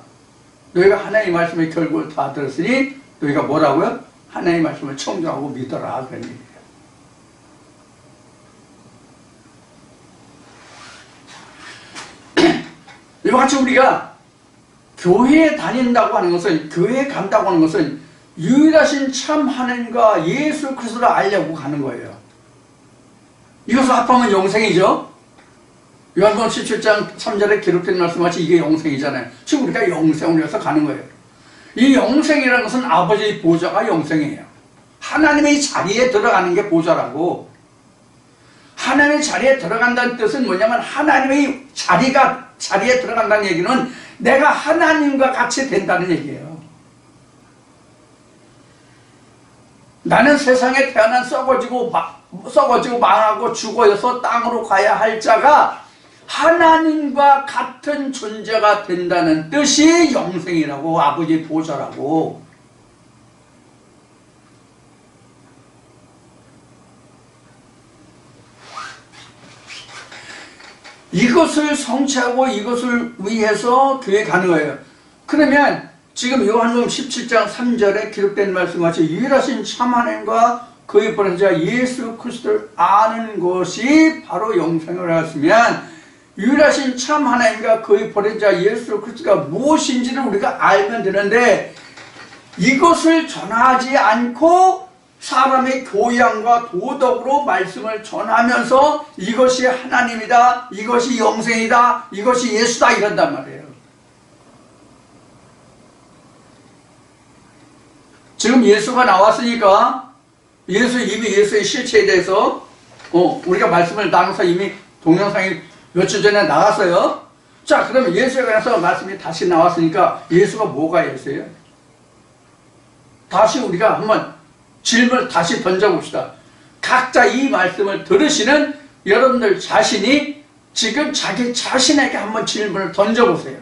너희가 하나님의 말씀의 결국을 다 들었으니 너희가 뭐라고요? 하나님의 말씀을 청정하고 믿어라, 그런 얘기예요. 이와 같이 우리가 교회에 다닌다고 하는 것은, 교회에 간다고 하는 것은 유일하신 참 하나님과 예수 그리스도를 알려고 가는 거예요. 이것을 합하면 영생이죠. 요한복음 17장 3절에 기록된 말씀같이 이게 영생이잖아요. 지금 우리가 영생을 위해서 가는 거예요. 이 영생이라는 것은 아버지의 보좌가 영생이에요. 하나님의 자리에 들어가는 게 보좌라고. 하나님의 자리에 들어간다는 뜻은 뭐냐면, 하나님의 자리에 들어간다는 얘기는 내가 하나님과 같이 된다는 얘기예요. 나는 세상에 태어난 썩어지고 망하고 죽어서 땅으로 가야 할 자가 하나님과 같은 존재가 된다는 뜻이 영생이라고, 아버지 보좌라고. 이것을 성취하고 이것을 위해서 교회 가는 거예요. 그러면 지금 요한복음 17장 3절에 기록된 말씀같이 유일하신 참 하나님과 그의 보내자 예수 그리스도를 아는 것이 바로 영생을 하였으면, 유일하신 참 하나님과 그의 보내자 예수 그리스도가 무엇인지를 우리가 알면 되는데, 이것을 전하지 않고 사람의 교양과 도덕으로 말씀을 전하면서 이것이 하나님이다, 이것이 영생이다, 이것이 예수다 이런단 말이에요. 지금 예수가 나왔으니까 이미 예수의 실체에 대해서 우리가 말씀을 나눠서 이미 동영상이 며칠 전에 나갔어요. 자, 그러면 예수에 관해서 말씀이 다시 나왔으니까 예수가 뭐가 예수예요? 다시 우리가 한번 질문을 다시 던져봅시다. 각자 이 말씀을 들으시는 여러분들 자신이 지금 자기 자신에게 한번 질문을 던져보세요.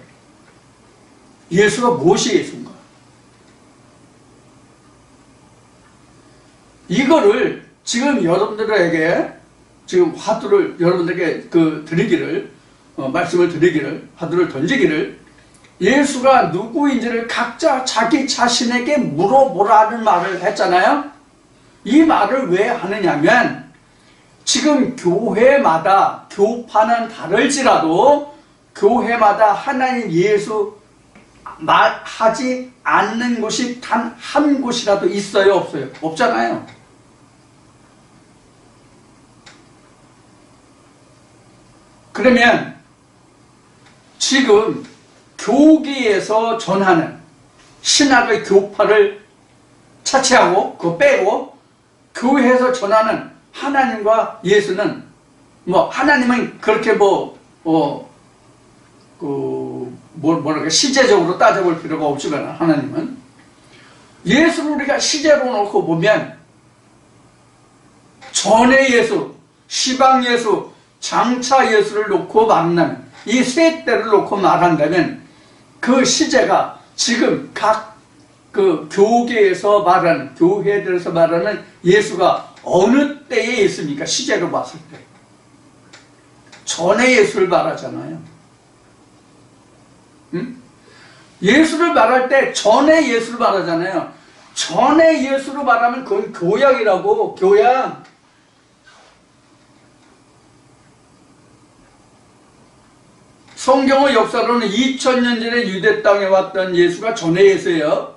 예수가 무엇이 예수인가? 이거를 지금 여러분들에게 지금 화두를 여러분들에게 드리기를, 말씀을 드리기를, 화두를 던지기를, 예수가 누구인지를 각자 자기 자신에게 물어보라는 말을 했잖아요. 이 말을 왜 하느냐면, 지금 교회마다 교파는 다를지라도 교회마다 하나님 예수 말하지 않는 곳이 단 한 곳이라도 있어요, 없어요? 없잖아요. 그러면 지금 교계에서 전하는 신학의 교파를 차치하고 그거 빼고 교회에서 전하는 하나님과 예수는, 하나님은 그렇게 뭐랄까 시제적으로 따져볼 필요가 없지만, 하나님은 예수를 우리가 시제로 놓고 보면 전의 예수, 시방 예수, 장차 예수를 놓고 말한다면, 이 세 때를 놓고 말한다면 그 시제가 지금 각 교계에서 말하는, 교회들에서 말하는 예수가 어느 때에 있습니까? 시제로 봤을 때 전의 예수를 말하잖아요. 예수를 말할 때 전의 예수를 말하잖아요. 전의 예수로 말하면 그건 교양이라고, 교양. 성경의 역사로는 2000년 전에 유대 땅에 왔던 예수가 전의 예수예요.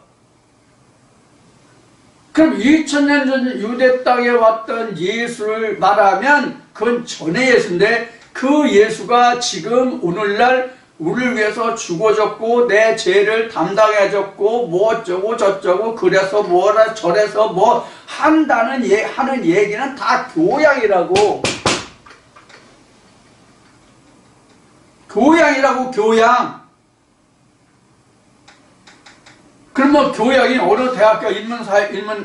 그럼 2000년 전 유대 땅에 왔던 예수를 말하면 그건 전의 예수인데, 그 예수가 지금 오늘날 우리를 위해서 죽어졌고 내 죄를 담당해줬고 뭐 어쩌고 저쩌고 그래서 뭐라 저래서 뭐 한다는 하는 얘기는 다 교양이라고. 교양이라고, 교양. 그럼 교양이 어느 대학교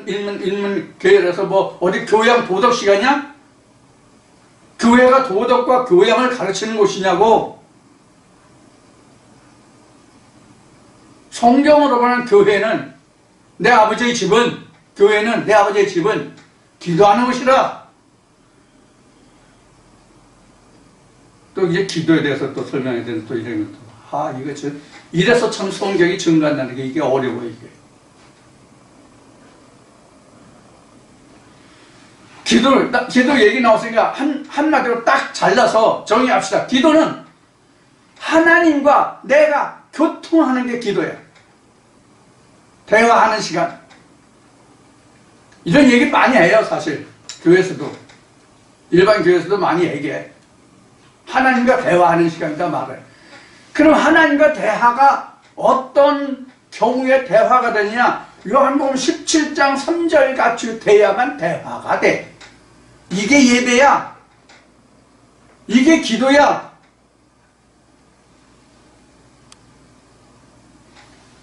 인문계열에서 어디 교양 도덕 시간이야? 교회가 도덕과 교양을 가르치는 곳이냐고. 성경으로 보는 교회는, 내 아버지의 집은, 교회는 내 아버지의 집은 기도하는 곳이라. 또 이제 기도에 대해서 또 설명해야 되는 또 이런 것도, 이거 이래서 참 성경이 증거한다는 게 이게 어려워, 이게. 기도 얘기 나왔으니까 한마디로 딱 잘라서 정의합시다. 기도는 하나님과 내가 교통하는 게 기도야. 대화하는 시간. 이런 얘기 많이 해요, 사실. 교회에서도. 일반 교회에서도 많이 얘기해. 하나님과 대화하는 시간이다 말해. 그럼 하나님과 대화가 어떤 경우에 대화가 되느냐? 요한복음 17장 3절 같이 돼야만 대화가 돼. 이게 예배야. 이게 기도야.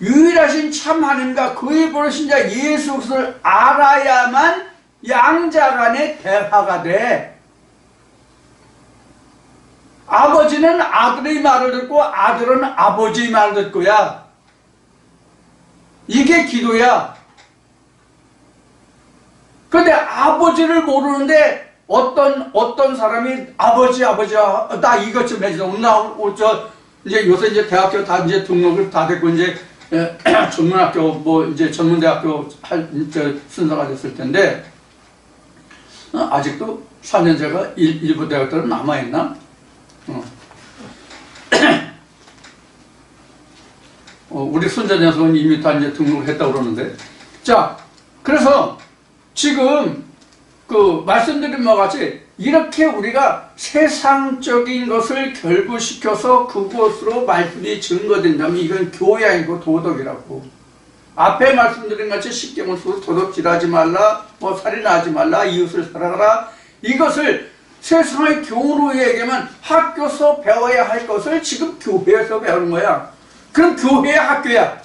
유일하신 참 하나님과 그의 보내신 자 예수 그리스도를 알아야만 양자 간의 대화가 돼. 아버지는 아들의 말을 듣고 아들은 아버지의 말을 듣고야. 이게 기도야. 근데 아버지를 모르는데 어떤 사람이 아버지야 나 이것 좀 해줘. 이제 요새 이제 대학교 다 이제 등록을 다 됐고 이제 전문학교 뭐 이제 전문대학교 순서가 됐을 텐데 아직도 3년제가 일부 대학들은 남아있나? 우리 손자 녀석은 이미 다 이제 등록을 했다고 그러는데. 자, 그래서 지금 그 말씀드린 바와 같이 이렇게 우리가 세상적인 것을 결부시켜서 그것으로 말씀이 증거된다면 이건 교회 아니고 도덕이라고. 앞에 말씀드린 같이 십계명 속에서 도덕질하지 말라, 뭐 살인하지 말라, 이웃을 사랑하라. 이것을 세상의 교훈으로 얘기하면 학교에서 배워야 할 것을 지금 교회에서 배우는 거야. 그럼 교회야 학교야.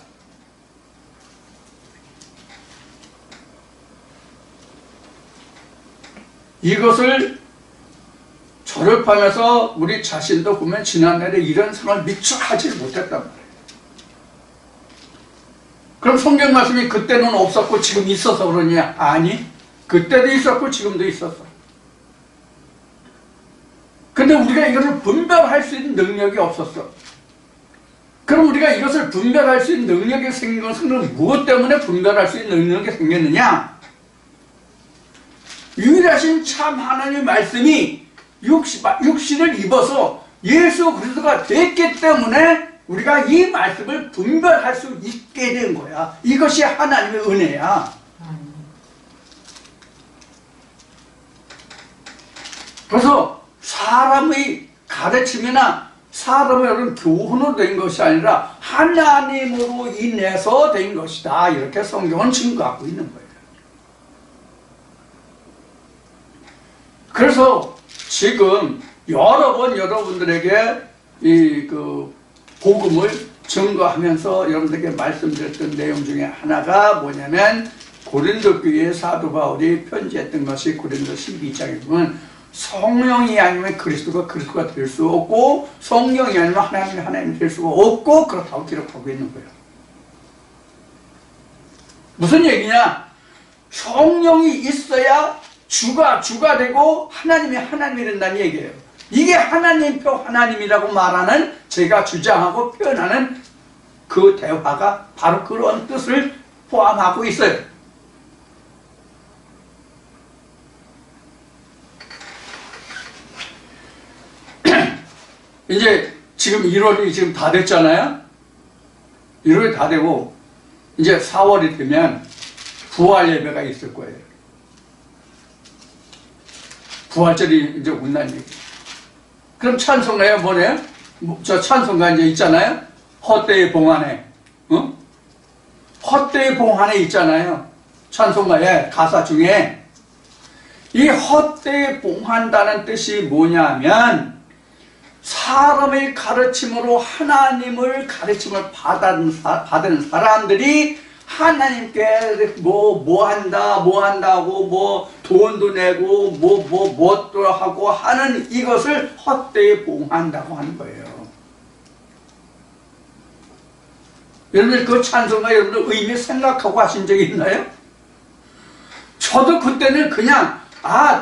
이것을 졸업하면서 우리 자신도 보면 지난날에 이런 생활을 미처 하지 못했단 말이에요. 그럼 성경 말씀이 그때는 없었고 지금 있어서 그러냐? 아니, 그때도 있었고 지금도 있었어. 근데 우리가 이것을 분별할 수 있는 능력이 없었어. 그럼 우리가 이것을 분별할 수 있는 능력이 생긴 것은 무엇 때문에 분별할 수 있는 능력이 생겼느냐? 유일하신 참 하나님의 말씀이 육신을 입어서 예수 그리스도가 됐기 때문에 우리가 이 말씀을 분별할 수 있게 된 거야. 이것이 하나님의 은혜야. 그래서 사람의 가르침이나 사람의 이런 교훈으로 된 것이 아니라 하나님으로 인해서 된 것이다. 이렇게 성경은 증거하고 있는 거예요. 그래서 지금 여러 번 여러분들에게 그 복음을 증거하면서 여러분들에게 말씀드렸던 내용 중에 하나가 뭐냐면 고린도 교회의 사도 바울이 편지했던 것이 고린도 12장에 보면 성령이 아니면 그리스도가 될 수 없고 성령이 아니면 하나님이 될 수가 없고 그렇다고 기록하고 있는 거예요. 무슨 얘기냐? 성령이 있어야 주가 되고 하나님이 된다는 얘기예요. 이게 하나님표 하나님이라고 말하는 제가 주장하고 표현하는 그 대화가 바로 그런 뜻을 포함하고 있어요. 이제 지금 1월이 지금 다 됐잖아요. 1월이 다 되고 이제 4월이 되면 부활 예배가 있을 거예요. 부활절이 이제 온다는 얘기. 그럼 찬송가에 뭐래요? 저 찬송가 이제 있잖아요. 헛되이 봉하네. 헛되이 봉하네 있잖아요. 찬송가에 가사 중에 이 헛되이 봉한다는 뜻이 뭐냐면 사람의 가르침으로 하나님을 가르침을 받은 사람들이 하나님께 뭐 한다고 뭐 돈도 내고 뭐 하고 하는 이것을 헛되이 봉한다고 하는 거예요. 여러분들 그 찬송가 여러분들 의미 생각하고 하신 적이 있나요? 저도 그때는 그냥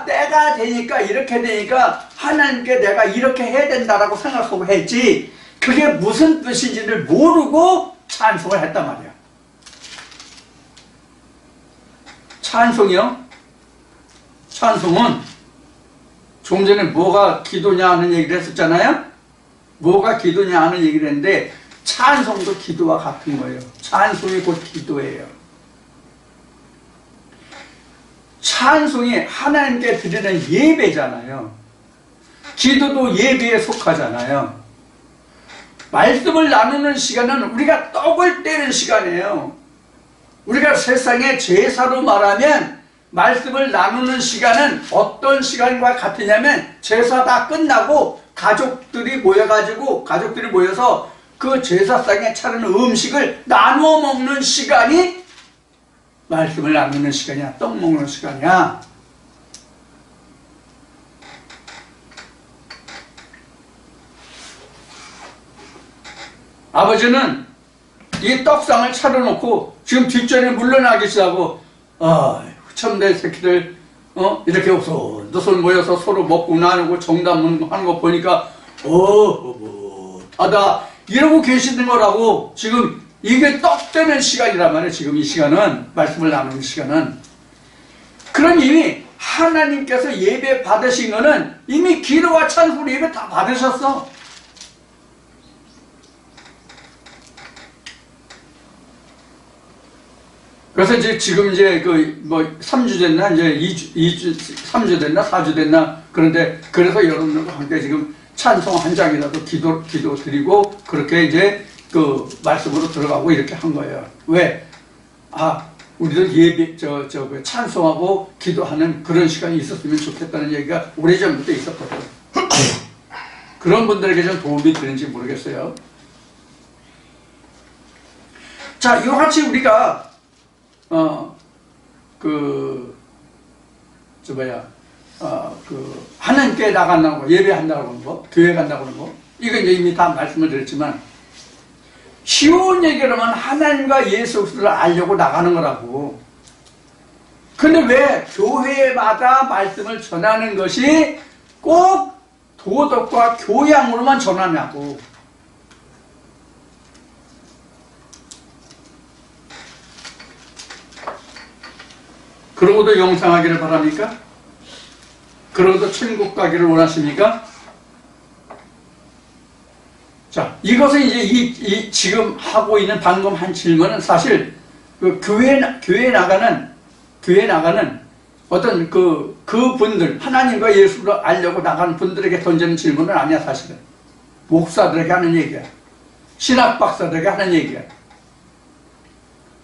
때가 되니까 이렇게 되니까 하나님께 내가 이렇게 해야 된다라고 생각하고 했지 그게 무슨 뜻인지를 모르고 찬송을 했단 말이야. 찬송이요? 찬송은 조금 전에 뭐가 기도냐 하는 얘기를 했었잖아요. 뭐가 기도냐 하는 얘기를 했는데 찬송도 기도와 같은 거예요. 찬송이 곧 기도예요. 찬송이 하나님께 드리는 예배잖아요. 기도도 예배에 속하잖아요. 말씀을 나누는 시간은 우리가 떡을 떼는 시간이에요. 우리가 세상의 제사로 말하면 말씀을 나누는 시간은 어떤 시간과 같으냐면 제사 다 끝나고 가족들이 모여서 그 제사상에 차리는 음식을 나누어 먹는 시간이 말씀을 나누는 시간이야. 떡 먹는 시간이야. 아버지는 이 떡상을 차려놓고 지금 뒷전에 물러나기시하고 첨대 새끼들 이렇게 없어 너손 모여서 서로 먹고 나누고 정담하는 거 보니까 하다 이러고 계시는 거라고. 지금 이게 떡되는 시간이란 말이에요. 지금 이 시간은, 말씀을 나누는 시간은. 그럼 이미 하나님께서 예배 받으신 거는 이미 기도와 찬송으로 예배 다 받으셨어. 그래서 이제 지금 이제 3주 됐나, 이제 3주 됐나, 4주 됐나, 그런데 그래서 여러분들과 함께 지금 찬송 한 장이라도 기도 드리고, 그렇게 이제 말씀으로 들어가고 이렇게 한 거예요. 왜? 우리들 예배, 찬송하고 기도하는 그런 시간이 있었으면 좋겠다는 얘기가 오래전부터 있었거든. 그런 분들에게 좀 도움이 되는지 모르겠어요. 자, 이와 같이 우리가, 하나님께 나간다는 거, 예배한다고 하는 거, 교회 간다고 하는 거, 이건 이제 이미 다 말씀을 드렸지만, 쉬운 얘기로 하면 하나님과 예수 그리스도를 알려고 나가는 거라고. 근데 왜 교회마다 말씀을 전하는 것이 꼭 도덕과 교양으로만 전하냐고. 그러고도 영생하기를 바랍니까? 그러고도 천국 가기를 원하십니까? 자, 이것은 이제 지금 하고 있는 방금 한 질문은 사실 교회 나가는 어떤 그분들, 하나님과 예수를 알려고 나가는 분들에게 던지는 질문은 아니야, 사실은. 목사들에게 하는 얘기야. 신학 박사들에게 하는 얘기야.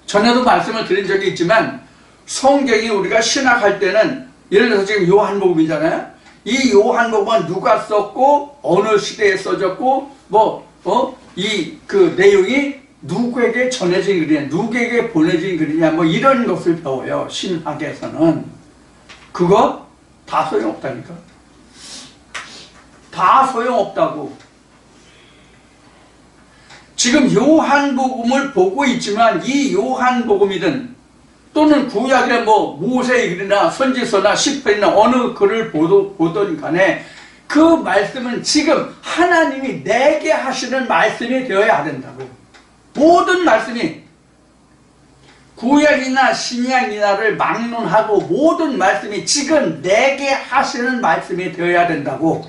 전에도 말씀을 드린 적이 있지만, 성경이 우리가 신학할 때는, 예를 들어서 지금 요한복음이잖아요? 이 요한복음은 누가 썼고, 어느 시대에 써졌고, 내용이 누구에게 전해진 글이냐, 누구에게 보내진 글이냐, 이런 것을 배워요, 신학에서는. 그거 다 소용없다니까. 다 소용없다고. 지금 요한복음을 보고 있지만, 이 요한복음이든, 또는 구약의 모세의 글이나 선지서나 시편이나 어느 글을 보던 간에 그 말씀은 지금 하나님이 내게 하시는 말씀이 되어야 된다고. 모든 말씀이 구약이나 신약이나를 막론하고 모든 말씀이 지금 내게 하시는 말씀이 되어야 된다고.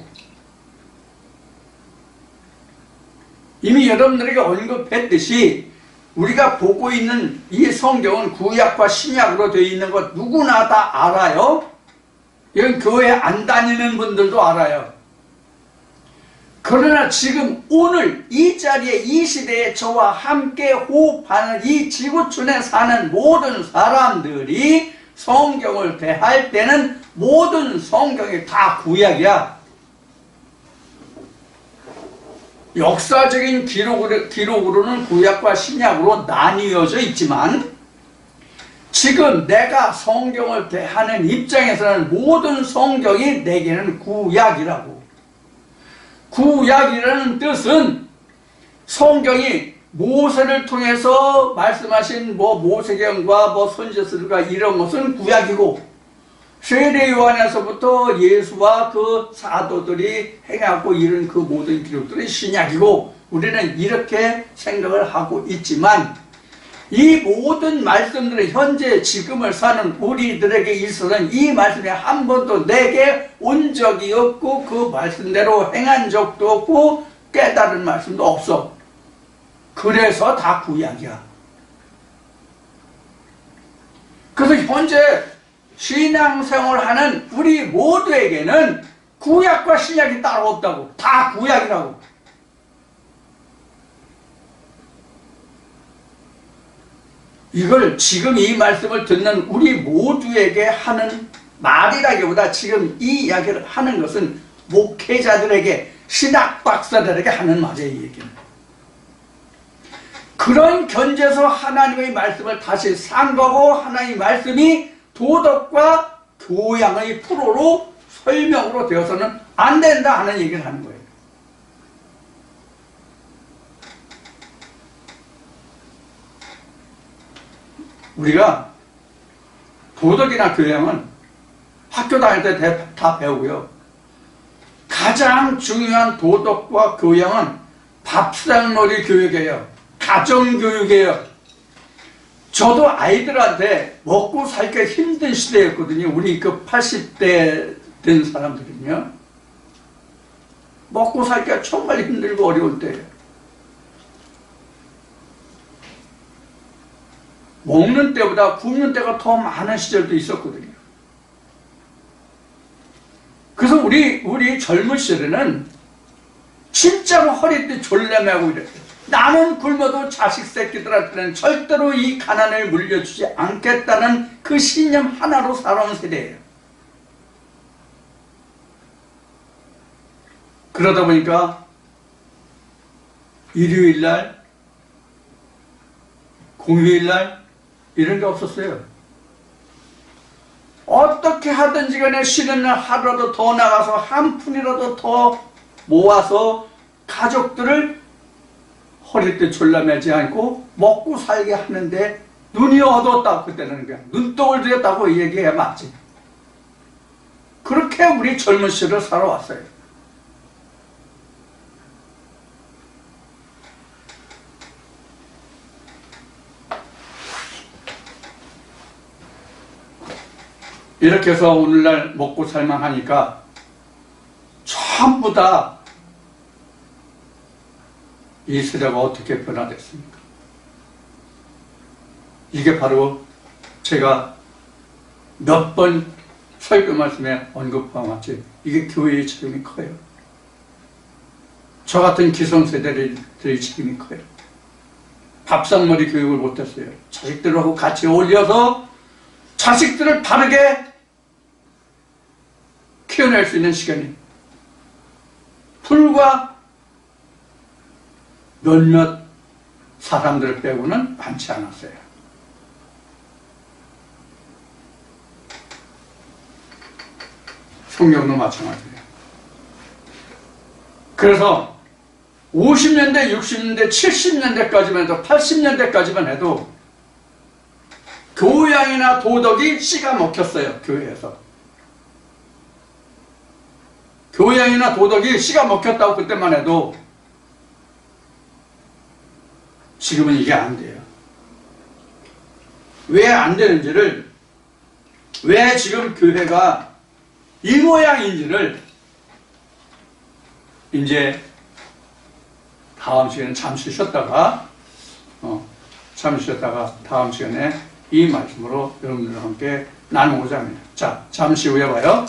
이미 여러분들에게 언급했듯이 우리가 보고 있는 이 성경은 구약과 신약으로 되어 있는 것 누구나 다 알아요. 이건 교회 안 다니는 분들도 알아요. 그러나 지금 오늘 이 자리에 이 시대에 저와 함께 호흡하는 이 지구촌에 사는 모든 사람들이 성경을 대할 때는 모든 성경이 다 구약이야. 역사적인 기록으로는 구약과 신약으로 나뉘어져 있지만 지금 내가 성경을 대하는 입장에서는 모든 성경이 내게는 구약이라고. 구약이라는 뜻은 성경이 모세를 통해서 말씀하신 모세경과 선지서들과 이런 것은 구약이고, 세례 요한에서부터 예수와 그 사도들이 행하고 이런 그 모든 기록들이 신약이고, 우리는 이렇게 생각을 하고 있지만 이 모든 말씀들은 현재 지금을 사는 우리들에게 있어서는 이 말씀이 한 번도 내게 온 적이 없고 그 말씀대로 행한 적도 없고 깨달은 말씀도 없어. 그래서 다 구약이야. 그래서 현재 신앙생활을 하는 우리 모두에게는 구약과 신약이 따로 없다고. 다 구약이라고. 이걸 지금 이 말씀을 듣는 우리 모두에게 하는 말이라기보다 지금 이 이야기를 하는 것은 목회자들에게, 신학 박사들에게 하는 말이에요, 이 얘기는. 그런 견제에서 하나님의 말씀을 다시 산 거고, 하나님의 말씀이 도덕과 교양의 프로로 설명으로 되어서는 안 된다 하는 얘기를 하는 거예요. 우리가 도덕이나 교양은 학교 다닐 때 다 배우고요. 가장 중요한 도덕과 교양은 밥상머리 교육이에요. 가정교육이에요. 저도 아이들한테 먹고 살기가 힘든 시대였거든요. 우리 그 80대 된 사람들은요. 먹고 살기가 정말 힘들고 어려울 때예요. 먹는 때보다 굶는 때가 더 많은 시절도 있었거든요. 그래서 우리 젊은 시절에는 진짜로 허리띠 졸라매고 이랬어요. 나는 굶어도 자식 새끼들한테는 절대로 이 가난을 물려주지 않겠다는 그 신념 하나로 살아온 세대예요. 그러다 보니까 일요일날, 공휴일날 이런 게 없었어요. 어떻게 하든지 간에 쉬는 날 하루라도 더 나가서 한 푼이라도 더 모아서 가족들을 허리띠 졸라매지 않고 먹고 살게 하는데 눈이 어두웠다. 그때는 그냥 눈독을 들였다고 얘기해야 맞지. 그렇게 우리 젊은 시절을 살아왔어요. 이렇게 해서 오늘날 먹고 살만 하니까 전부 다 이 세대가 어떻게 변화됐습니까? 이게 바로 제가 몇 번 설교 말씀에 언급한 같이 이게 교회의 책임이 커요. 저 같은 기성세대들의 책임이 커요. 밥상머리 교육을 못했어요. 자식들하고 같이 어울려서 자식들을 바르게 키워낼 수 있는 시간이 불과 몇몇 사람들 빼고는 많지 않았어요. 성경도 마찬가지예요. 그래서 50년대, 60년대, 70년대까지만 해도 80년대까지만 해도 교양이나 도덕이 씨가 먹혔어요. 교회에서. 교양이나 도덕이 씨가 먹혔다고 그때만 해도 지금은 이게 안 돼요. 왜 안 되는지를, 왜 지금 교회가 이 모양인지를 이제 다음 시간에 잠시 쉬었다가 다음 시간에 이 말씀으로 여러분들과 함께 나누고자 합니다. 자, 잠시 후에 봐요.